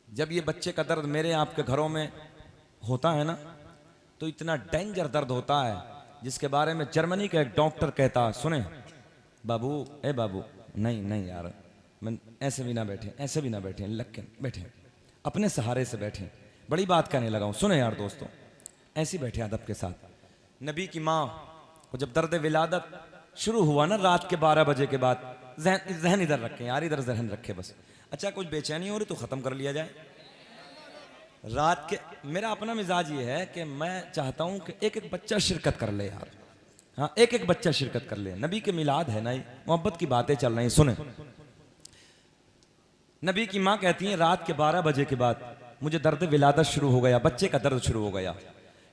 जब ये बच्चे का दर्द मेरे आपके घरों में होता है ना, तो इतना डेंजर दर्द होता है जिसके बारे में जर्मनी का एक डॉक्टर कहता, सुने बाबू, ए बाबू, नहीं नहीं यार, मैं ऐसे भी ना बैठे, ऐसे भी ना बैठे, लग के बैठे, अपने सहारे से बैठे, बड़ी बात कहने लगा हूं, सुने यार दोस्तों, ऐसे बैठे अदब के साथ। नबी की माँ को जब दर्द विलादत शुरू हुआ ना रात के 12 बजे के बाद, जहन इधर रखें यार, इधर जहन रखे बस। अच्छा कुछ बेचैनी हो रही तो खत्म कर लिया जाए। रात के मेरा अपना मिजाज ये है कि मैं चाहता हूं कि एक एक बच्चा शिरकत कर ले यार, हाँ एक एक बच्चा शिरकत कर ले। नबी के मिलाद है ना, मोहब्बत की बातें चल रही, सुने। नबी की माँ कहती है रात के 12 बजे के बाद मुझे दर्द विलादत शुरू हो गया, बच्चे का दर्द शुरू हो गया।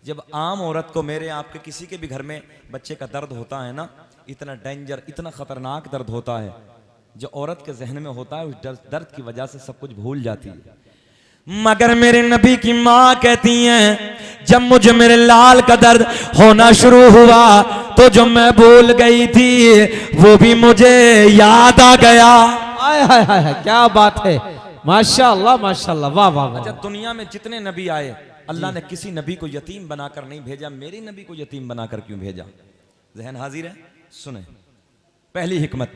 जब आम औरत को, मेरे आपके किसी के भी घर में बच्चे का दर्द होता है ना, इतना डेंजर, इतना खतरनाक दर्द होता है, जो औरत के जहन में होता है उस दर्द की वजह से सब कुछ भूल जाती है। मगर मेरे नबी की माँ कहती हैं जब मुझे मेरे लाल का दर्द होना शुरू हुआ तो जो मैं भूल गई थी वो भी मुझे याद आ गया। हाय हाय हाय, क्या बात है माशाल्लाह माशाल्लाह, वाह वाह वाह। अच्छा दुनिया में जितने नबी आए, अल्लाह ने किसी नबी को यतीम बनाकर नहीं भेजा, मेरे नबी को यतीम बनाकर क्यों भेजा? जहन हाजिर है, सुने। पहली हिकमत,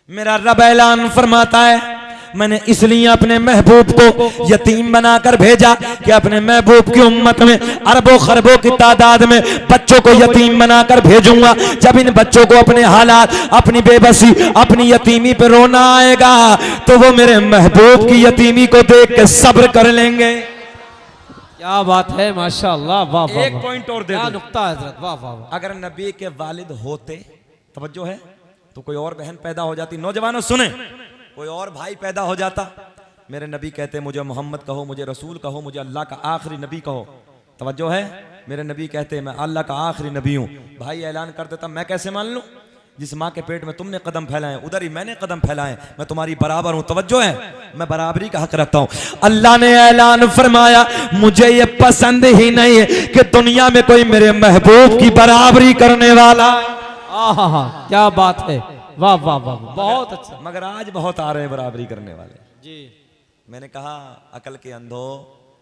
मेरा रब ऐलान फरमाता है मैंने इसलिए अपने महबूब को यतीम बनाकर भेजा कि अपने महबूब की उम्मत में अरबों खरबों की तादाद में बच्चों को यतीम बनाकर भेजूंगा। जब इन बच्चों को अपने हालात, अपनी बेबसी, अपनी यतीमी पे रोना आएगा तो वो मेरे महबूब की यतीमी को देख के सब्र कर लेंगे। क्या बात है माशाल्लाह, वाह वाह। एक पॉइंट और दे क्या दूं। नुक्ता है हजरत, वाह वाह वाह। अगर नबी के वालिद होते, तवज्जो है, तो कोई और बहन पैदा हो जाती। नौजवानों सुने, कोई और भाई पैदा हो जाता। मेरे नबी कहते मुझे मोहम्मद कहो, मुझे रसूल कहो, मुझे अल्लाह का आखिरी नबी कहो। तवज्जो है, मेरे नबी कहते मैं अल्लाह का आखिरी नबी हूं। भाई ऐलान कर देता, मैं कैसे मान लूं? जिस माँ के पेट में तुमने कदम फैलाए उधर ही मैंने कदम फैलाए, मैं तुम्हारी बराबर हूं। तवज्जो है, मैं बराबरी का हक रखता हूं। अल्लाह ने ऐलान फरमाया मुझे ये पसंद ही नहीं है कि दुनिया में कोई मेरे महबूब की बराबरी करने वाला। आहा, क्या बात है, वाह वाह वाह, बहुत अच्छा। मगर आज बहुत आ रहे हैं बराबरी करने वाले जी। मैंने कहा अकल के अंधो,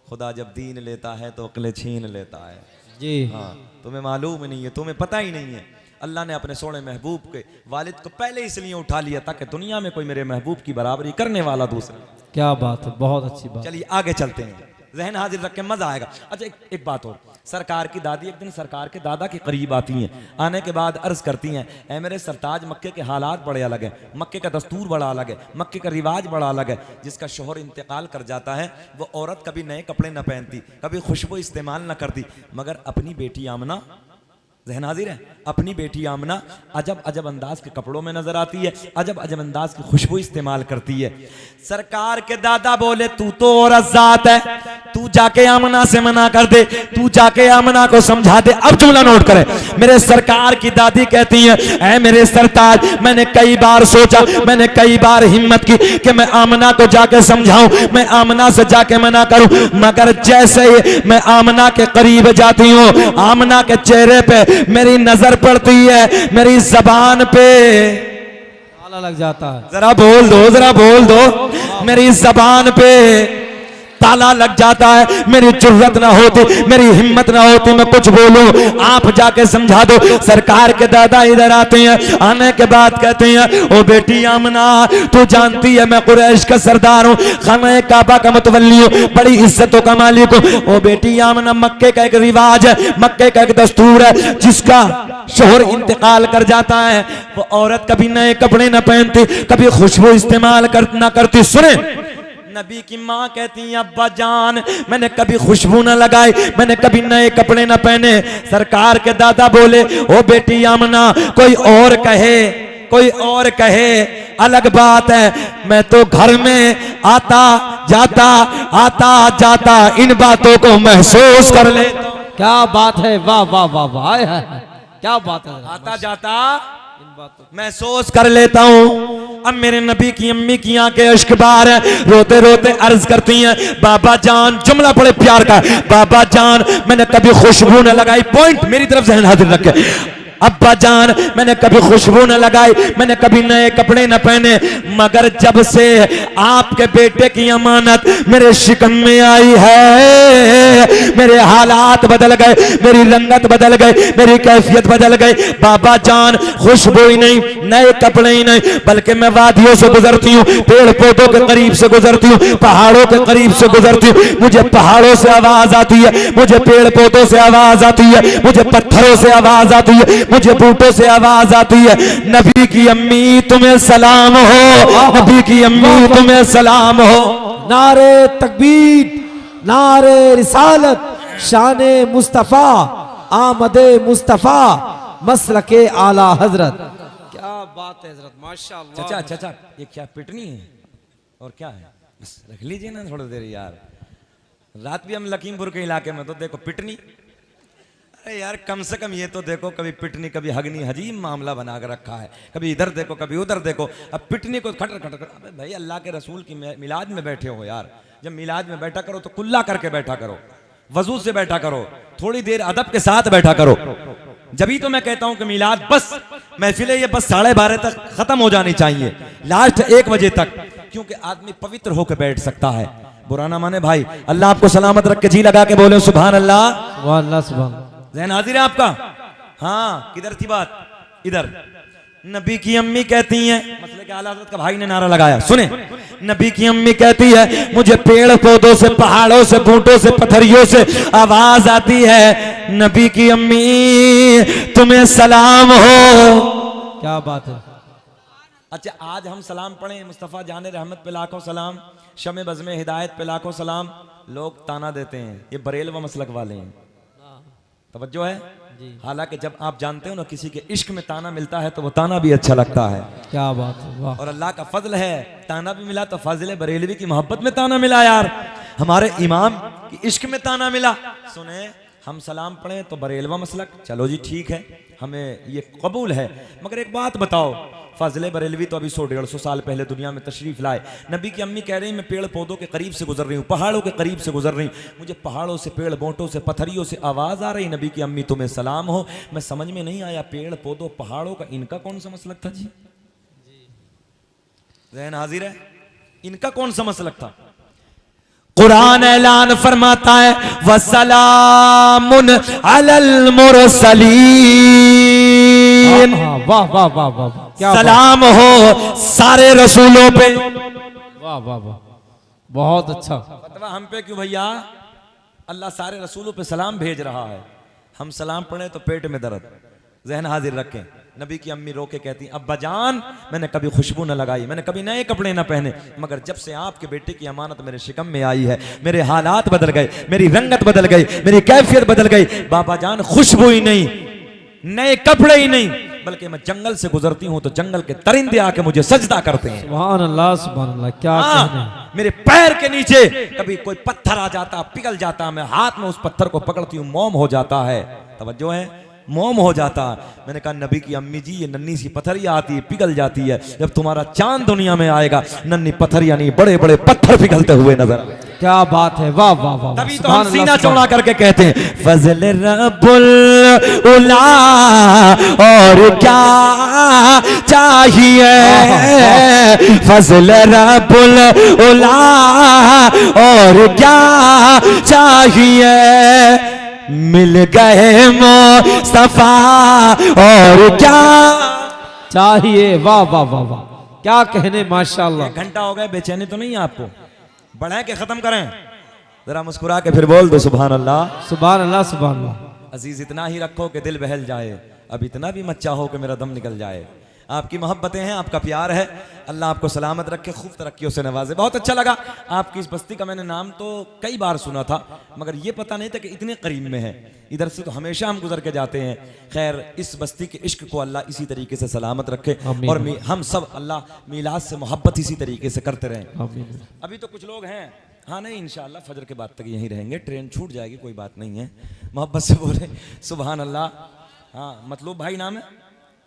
खुदा जब दीन लेता है तो अकल छीन लेता है। जी हाँ, तुम्हें मालूम नहीं है, तुम्हें पता ही नहीं है। अल्लाह ने अपने सोने महबूब के वालिद को पहले इसलिए उठा लिया ताकि दुनिया में कोई मेरे महबूब की बराबरी करने वाला दूसरा। क्या बात है, बहुत अच्छी बात। चलिए आगे चलते हैं, जहन हाजिर रख के मजा आएगा। अच्छा एक बात और, सरकार की दादी एक दिन सरकार के दादा के करीब आती हैं। आने के बाद अर्ज करती हैं ऐ मेरे सरताज, मक्के के हालात बड़े अलग हैं, मक्के का दस्तूर बड़ा अलग है, मक्के का रिवाज बड़ा अलग है। जिसका शोहर इंतकाल कर जाता है वो औरत कभी नए कपड़े न पहनती, कभी खुशबू इस्तेमाल न करती, मगर अपनी बेटी आमना, जहन हाजिर है, अपनी बेटी आमना अजब अजब अंदाज के कपड़ों में नजर आती है, अजब अजब अंदाज की खुशबू इस्तेमाल करती है। सरकार के दादा बोले तू तो औरत जात है, तू जाके आमना से मना कर दे, तू जाके आमना को समझा दे। अब जुमला नोट करें, मेरे सरकार की दादी कहती है ऐ मेरे सरताज, मैंने कई बार सोचा, मैंने कई बार हिम्मत की कि मैं आमना को जाके समझाऊं, मैं आमना से जाके मना करूं, मगर जैसे ही मैं आमना के करीब जाती हूं, आमना के चेहरे पे मेरी नजर पड़ती है, मेरी जबान पे ताला लग जाता है। जरा बोल दो, जरा बोल दो, मेरी जबान पे ताला लग जाता है। मेरी जुर्रत ना होती, मेरी हिम्मत ना होती मैं कुछ बोलूं, आप जाके समझा दो। सरकार के दादा इधर आते हैं, आने के बाद कहते हैं ओ बेटी आमना, तू जानती है मैं कुरैश का सरदार हूं, खाने काबा का मुतवल्ली हूं, बड़ी इज्जतों का मालिक हूं। ओ बेटी आमना, मक्के का एक रिवाज है, मक्के का एक दस्तूर है, जिसका शोहर इंतकाल कर जाता है वो औरत कभी नए कपड़े न पहनती, कभी खुशबू इस्तेमाल न करती। सुने, नबी की माँ कहती है अब्बा जान, मैंने कभी खुशबू न लगाई, मैंने कभी नए कपड़े न पहने। सरकार के दादा बोले ओ बेटी आमना, कोई और कहे, कोई और कहे अलग बात है, मैं तो घर में आता जाता इन बातों को महसूस कर ले। क्या बात है, वाह वाह वाह वाह, हाय हाय हाय, क्या बात है। आता जाता महसूस कर लेता हूँ अब मेरे नबी की अम्मी की आंखें अश्क बार है, रोते रोते अर्ज करती हैं, बाबा जान, जुमला बड़े प्यार का, बाबा जान मैंने कभी खुशबू न लगाई, पॉइंट मेरी तरफ जहन हाजिर रखे, अब्बा जान मैंने कभी खुशबू न लगाई, मैंने कभी नए कपड़े न पहने, मगर जब से आपके बेटे की अमानत मेरे शिकम में आई है मेरे हालात बदल गए, मेरी रंगत बदल गई, मेरी कैफियत बदल गई। बाबा जान खुशबू ही नहीं, नए कपड़े ही नहीं, बल्कि मैं वादियों से गुजरती हूँ, पेड़ पौधों के करीब से गुजरती हूँ, पहाड़ों के करीब से गुजरती हूँ, मुझे पहाड़ों से आवाज आती है, मुझे पेड़ पौधों से आवाज आती है, मुझे पत्थरों से आवाज आती है, मुझे बूटों से आवाज आती है, नबी की अम्मी तुम्हें सलाम हो, नबी की अम्मी तुम्हें सलाम हो। नारे तकबीर, नारे रिसालत, शाने मुस्तफा, आमदे मुस्तफा, मसलके आला हजरत। क्या बात है हजरत, माशाअल्लाह। चाचा चाचा ये क्या पिटनी है और क्या है, बस रख लीजिए ना थोड़ी देर यार, रात भी हम लखीमपुर के इलाके में तो देखो पिटनी, अरे यार कम से कम ये तो देखो, कभी पिटनी कभी हगनी, हजीम मामला बना कर रखा है, कभी इधर देखो कभी उधर देखो, अब पिटनी को खटर खटर, अबे भाई अल्लाह के रसूल की मिलाद में बैठे हो यार, जब मिलाद में बैठा करो तो कुल्ला करके बैठा करो, वजू से बैठा करो, थोड़ी देर अदब के साथ बैठा करो। जब तो मैं कहता हूं कि मिलाद बस महफिल ये बस 12:30 तक खत्म हो जानी चाहिए, लास्ट 1 बजे तक, क्योंकि आदमी पवित्र होकर बैठ सकता है। बुरा ना माने भाई, अल्लाह आपको सलामत रख के, जी लगा के बोले सुभान अल्लाह, सुभान अल्लाह, सुभान। ज़हन हाजिर है आपका? हाँ, किधर थी बात? इधर। नबी की अम्मी कहती हैं, मसले के आला हज़रत का भाई ने नारा लगाया, सुने, नबी की अम्मी कहती है, मुझे पेड़ पौधों से, पहाड़ों से, बूटों से, पत्थरियों से आवाज आती है, नबी की अम्मी तुम्हें सलाम हो। क्या बात है। अच्छा आज हम सलाम पढ़ें, मुस्तफ़ा जाने रहमत पे लाखों सलाम, शमे बज़्मे हिदायत पे लाखों सलाम, लोग ताना देते हैं ये बरेल व मसलक वाले हैं, तवज्जो है। हालांकि जब आप जानते हो ना किसी के इश्क में ताना मिलता है तो वो ताना भी अच्छा लगता है। क्या बात है, वाह। और अल्लाह का फजल है, ताना भी मिला तो फाजिल बरेलवी की मोहब्बत में ताना मिला यार, हमारे इमाम की इश्क में ताना मिला। सुने, हम सलाम पढ़ें तो बरेलवा मसलक, चलो जी ठीक है, हमें ये कबूल है, मगर एक बात बताओ, फाजिल बरेलवी तो अभी 100-150 साल पहले दुनिया में तशरीफ लाए, नबी की अम्मी कह रही मैं पेड़ पौधों के करीब से गुजर रही हूँ, पहाड़ों के करीब से गुजर रही हूँ, मुझे पहाड़ों से, पेड़ बोटों से, पत्थरियों से आवाज आ रही, नबी की अम्मी तुम्हें सलाम हो। मैं समझ में नहीं आया, पेड़ पौधों पहाड़ों का इनका कौन सा मसलक था जी? ज़हन हाजिर है, इनका कौन सा मसलक था? कुरान ऐलान फरमाता है, वसलामुन अलल मुरसलीन, वाह वाह वाह वाह, क्या सलाम हो सारे रसूलों पे। वाह वाह वाह, बहुत अच्छा। फतवा हम पे क्यों भैया? अल्लाह सारे रसूलों पे सलाम भेज रहा है, हम सलाम पढ़े तो पेट में दर्द। ज़हन हाजिर रखें, नबी की अम्मी रो के कहती, अब्बा जान मैंने कभी खुशबू न लगाई, मैंने कभी नए कपड़े न पहने, मगर जब से आपके बेटे की अमानत मेरे शिकम में आई है, मेरे हालात बदल गए, मेरी रंगत बदल गई, मेरी कैफियत बदल गई। बाबा जान खुशबू ही नहीं, नए कपड़े ही नहीं, बल्कि मैं जंगल से गुजरती हूं तो जंगल के परिंदे आके मुझे सजदा करते हैं। सुभान अल्लाह, सुभान अल्लाह, क्या कहने। मेरे पैर के नीचे कभी कोई पत्थर आ जाता, पिघल जाता, मैं हाथ में उस पत्थर को पकड़ती हूँ, मोम हो जाता है, तवज्जो है, मोम हो जाता। मैंने कहा नबी की अम्मी जी ये नन्ही सी पत्थरियां आती है, पिघल जाती है, जब तुम्हारा चांद दुनिया में आएगा नन्ही पत्थरियां नहीं, बड़े बड़े पत्थर पिघलते हुए नजर। क्या बात है, वाह वाह वाह। तभी तो हम सीना चौड़ा करके कहते हैं, फजल रब्बुल उला और क्या चाहिए, फजल रब्बुल उला और क्या चाहिए, मिल गए मुस्तफा और क्या चाहिए। वाह वाह वाह वाह, क्या कहने, माशाअल्लाह। 1 घंटा हो गए, बेचैनी तो नहीं है आपको? बढ़ा के खत्म करें, जरा मुस्कुरा के फिर बोल दो सुभान अल्लाह, सुभान अल्लाह, सुभान अल्लाह। अजीज इतना ही रखो कि दिल बहल जाए, अब इतना भी मत चाहो कि मेरा दम निकल जाए। आपकी मोहब्बतें हैं, आपका प्यार है, अल्लाह आपको सलामत रखे, खूब तरक्कियों से नवाजे। बहुत अच्छा लगा, आपकी इस बस्ती का मैंने नाम तो कई बार सुना था, मगर ये पता नहीं था कि इतने करीब में है। इधर से तो हमेशा हम गुजर के जाते हैं। खैर, इस बस्ती के इश्क को अल्लाह इसी तरीके से सलामत रखे, और हम सब अल्लाह मीलाद से मोहब्बत इसी तरीके से करते रहें। आमीन। अभी तो कुछ लोग हैं, हाँ नहीं इंशाल्लाह फजर के बाद तक यहीं रहेंगे, ट्रेन छूट जाएगी कोई बात नहीं है। मोहब्बत से बोले सुभान अल्लाह। हाँ मतलूब भाई नाम है,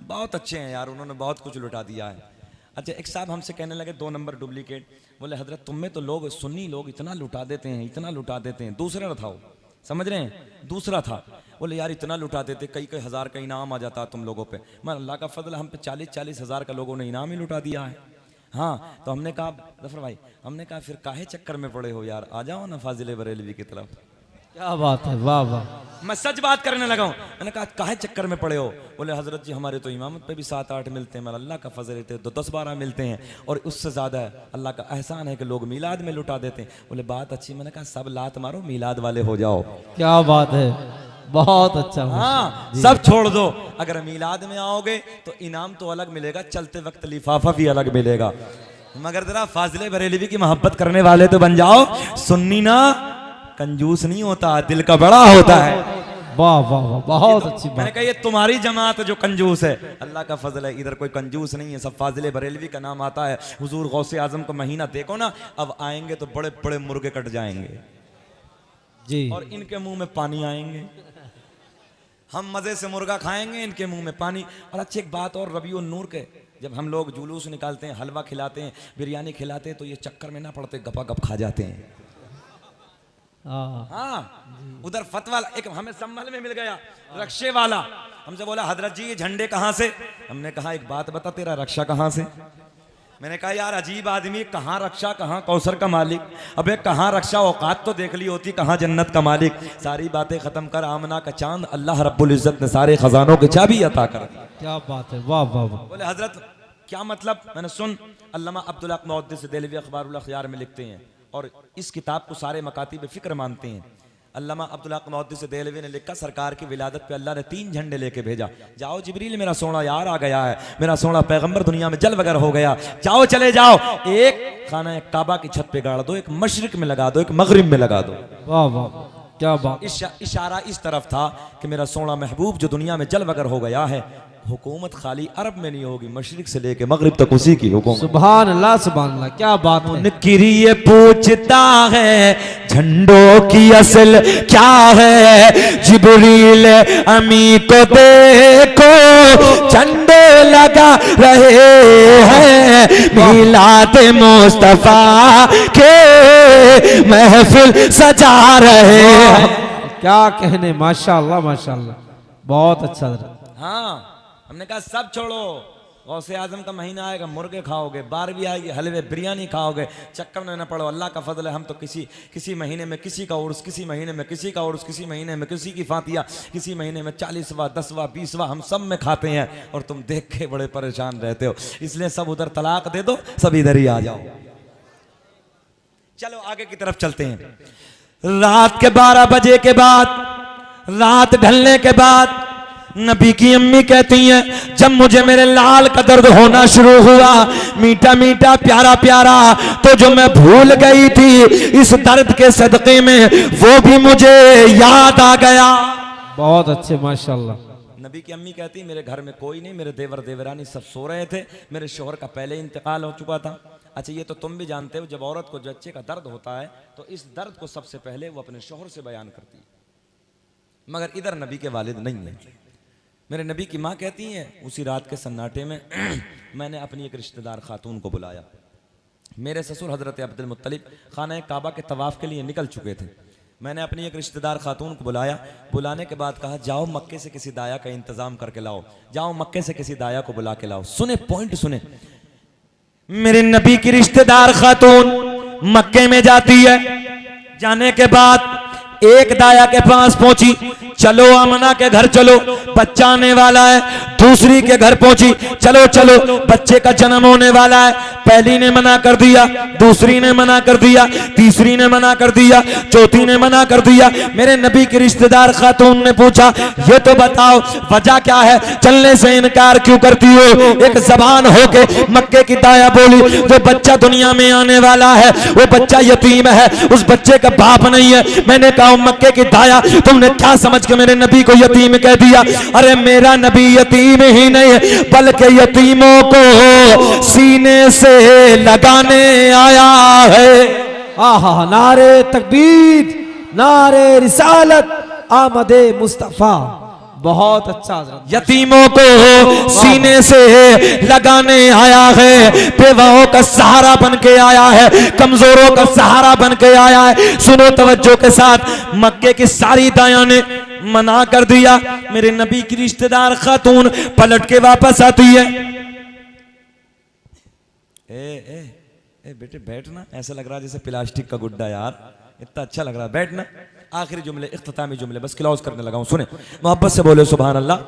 बहुत अच्छे हैं यार, उन्होंने बहुत कुछ लुटा दिया है। अच्छा एक साहब हमसे कहने लगे 2 नंबर डुप्लीकेट, बोले हजरत तुम में तो लोग सुन्नी लोग इतना लुटा देते हैं, इतना लुटा देते हैं। दूसरा था वो, समझ रहे हैं, दूसरा था। बोले यार इतना लुटा देते, कई कई हज़ार का इनाम आ जाता तुम लोगों पे। मैं अल्लाह का फजल हम पे 40-40 हज़ार का लोगों ने इनाम ही लुटा दिया है। हाँ तो हमने कहा जफर भाई, हमने कहा फिर काहे चक्कर में पड़े हो यार, आ जाओ ना फाजिल बरेलवी की तरफ। क्या बात है, वाह वाह। मैं सच बात करने लगा हूँ। मैंने कहा काहे चक्कर में पड़े हो? बोले हजरत जी हमारे तो इमामत पे भी 7-8 मिलते हैं, मगर अल्लाह का फजल है तो 10-12 मिलते हैं, और उससे ज़्यादा है अल्लाह का एहसान है कि लोग मीलाद में लुटा देते हैं। बोले बात अच्छी। मैंने कहा सब लात मारो मीलाद वाले हो जाओ। क्या बात है, बहुत अच्छा। हाँ सब छोड़ दो, अगर मीलाद में आओगे तो इनाम तो अलग मिलेगा, चलते वक्त लिफाफा भी अलग मिलेगा। मगर जरा फाजिल बरेलवी की मोहब्बत करने वाले तो बन जाओ। सुन्नी ना कंजूस नहीं होता, दिल का बड़ा होता है। वाह वाह वाह, बहुत अच्छी मैंने बात। कहा ये तुम्हारी जमात जो कंजूस है, अल्लाह का फजल है इधर कोई कंजूस नहीं है, सब फाजिल बरेलवी का नाम आता है। हुजूर गौसे आजम का महीना देखो ना, अब आएंगे तो बड़े बड़े मुर्गे कट जाएंगे जी, और इनके मुंह में पानी आएंगे। हम मजे से मुर्गा खाएंगे, इनके मुंह में पानी। और अच्छी एक बात और, रबीउन नूर के जब हम लोग जुलूस निकालते हैं, हलवा खिलाते हैं, बिरयानी खिलाते हैं, तो ये चक्कर में ना पड़ते, गपा गप खा जाते हैं। हाँ उधर फतवा एक हमें संभल में मिल गया, रक्षे वाला हमसे बोला हजरत जी ये झंडे कहाँ से? हमने कहा एक बात बता, तेरा रक्षा कहाँ से? मैंने कहा यार अजीब आदमी, कहाँ रक्षा कहाँ कौसर का मालिक। अबे कहाँ रक्षा, औकात तो देख ली होती, कहाँ जन्नत का मालिक। सारी बातें खत्म कर, आमना का चांद अल्लाह रब्बुल इज्जत ने सारे खजानों की चाबी अता कर दी। क्या बात है, वाह वाह वाह। बोले हजरत क्या मतलब? मैंने सुन, अल्लामा अब्दुल हक मुहद्दिस देहलवी अखबारुल अखयार में लिखते हैं, और इस किताब को सारे मकातिब फिक्र मानते हैं। अल्लामा अब्दुल हक मुहद्दिस देहलवी ने लिखा, सरकार की विलादत पे अल्लाह ने 3 झंडे लेके भेजा। जाओ जिब्रील मेरा सोना यार आ गया है, मेरा सोना पैगंबर दुनिया में जल वगर हो गया, जाओ चले जाओ। एक खाना काबा की छत पे गाड़ दो, एक मशरिक में लगा दो, एक मगरिब में लगा दो। वाह वाह, क्या बात। इशारा इस तरफ था कि मेरा सोना महबूब जो दुनिया में जल वगर हो गया है, हुकूमत खाली अरब में नहीं होगी, मशरिक से लेके मगरिब तक उसी की हुकूमत। सुभान अल्लाह, सुभान अल्लाह, क्या बात है। मुनकिर पूछता है झंडों की असल क्या है, जिब्रील अमी को देखो झंडे लगा रहे हैं, मिलाद मुस्तफा के महफिल सजा रहे हैं। क्या कहने, माशाअल्लाह माशाअल्लाह, बहुत अच्छा। हाँ हमने कहा सब छोड़ो, गौसे आजम का महीना आएगा, मुर्गे खाओगे, बारहवीं आएगी, हलवे बिरयानी खाओगे, चक्कर में न पड़ो। अल्लाह का फजल है, हम तो किसी महीने में किसी का उर्स, किसी महीने में किसी का उर्स, किसी महीने में किसी की फातिया, किसी महीने में 40वां 10वां 20वां हम सब में खाते हैं, और तुम देख के बड़े परेशान रहते हो। इसलिए सब उधर तलाक दे दो, सब इधर ही आ जाओ। चलो आगे की तरफ चलते हैं। रात के 12 बजे के बाद, रात ढलने के बाद नबी की अम्मी कहती हैं, जब मुझे मेरे लाल का दर्द होना शुरू हुआ, मीठा मीठा प्यारा प्यारा, तो जो मैं भूल गई थी इस दर्द के सदके में, वो भी मुझे याद आ गया। बहुत अच्छे, माशाल्लाह। नबी की अम्मी कहती, मेरे घर में कोई नहीं, मेरे देवर देवरानी सब सो रहे थे, मेरे शोहर का पहले इंतकाल हो चुका था। अच्छा ये तो तुम भी जानते हो, जब औरत को बच्चे का दर्द होता है तो इस दर्द को सबसे पहले वो अपने शोहर से बयान करती है, मगर इधर नबी के वालिद नहीं है। मेरे नबी की माँ कहती हैं, उसी रात के सन्नाटे में मैंने अपनी एक रिश्तेदार खातून को बुलाया। मेरे ससुर हजरत अब्दुल मुत्तलिब खाना काबा के तवाफ के लिए निकल चुके थे। मैंने अपनी एक रिश्तेदार खातून को बुलाया, बुलाने के बाद कहा, जाओ मक्के से किसी दाया का इंतजाम करके लाओ, जाओ मक्के से किसी दाया को बुला के लाओ। सुने पॉइंट सुने, मेरे नबी की रिश्तेदार खातून मक्के में जाती है, जाने के बाद एक दाया के पास पहुंची, चलो आमना के घर चलो, बच्चा आने वाला है। दूसरी के घर पहुंची, चलो चलो बच्चे का जन्म होने वाला है। पहली ने मना कर दिया, दूसरी ने मना कर दिया, तीसरी ने मना कर दिया, चौथी ने मना कर दिया। मेरे नबी की रिश्तेदार खातून ने पूछा, ये तो बताओ वजह क्या है, चलने से इनकार क्यों करती हो? एक जबान होके मक्के की दाया बोली, जो बच्चा दुनिया में आने वाला है वो बच्चा यतीम है, उस बच्चे का बाप नहीं है। मैंने कहा, मक्के की दाया तुमने क्या समझ के मेरे नबी को यतीम कह दिया? अरे मेरा नबी यतीम ही नहीं बल्कि यतीमों को सीने से लगाने आया है। आहा नारे तकबीर, नारे रिसालत, आमदे मुस्तफा। बहुत अच्छा हजरत। यतीमों को सीने से लगाने आया है, बेवाओं का सहारा बन के आया है, कमजोरों का सहारा बन के आया है। सुनो तवज्जो के साथ, मक्के की सारी दाया ने मना कर दिया, मेरे नबी की रिश्तेदार खातून पलट के वापस आती है। ए बेटे बैठना, ऐसा लग रहा है जैसे प्लास्टिक का गुड्डा यार, इतना अच्छा लग रहा है, बैठना। आखिरी जुमले, इख्तितामी जुमले, बस क्लोज करने लगा हूं, सुने मोहब्बत से बोले सुभान अल्लाह।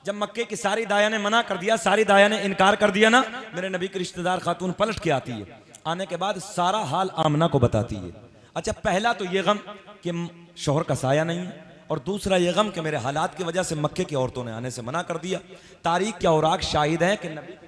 जब मक्के की सारी दाया ने मना कर दिया, सारी दाया ने इनकार कर दिया ना, मेरे नबी की रिश्तेदार खातून पलट के आती है। आने के बाद सारा हाल आमना को बताती है। अच्छा, पहला तो ये गम कि शोहर का साया नहीं है, और दूसरा ये गम कि मेरे हालात की वजह से मक्के की औरतों ने आने से मना कर दिया। तारीख के औराक शाहिद हैं कि नबी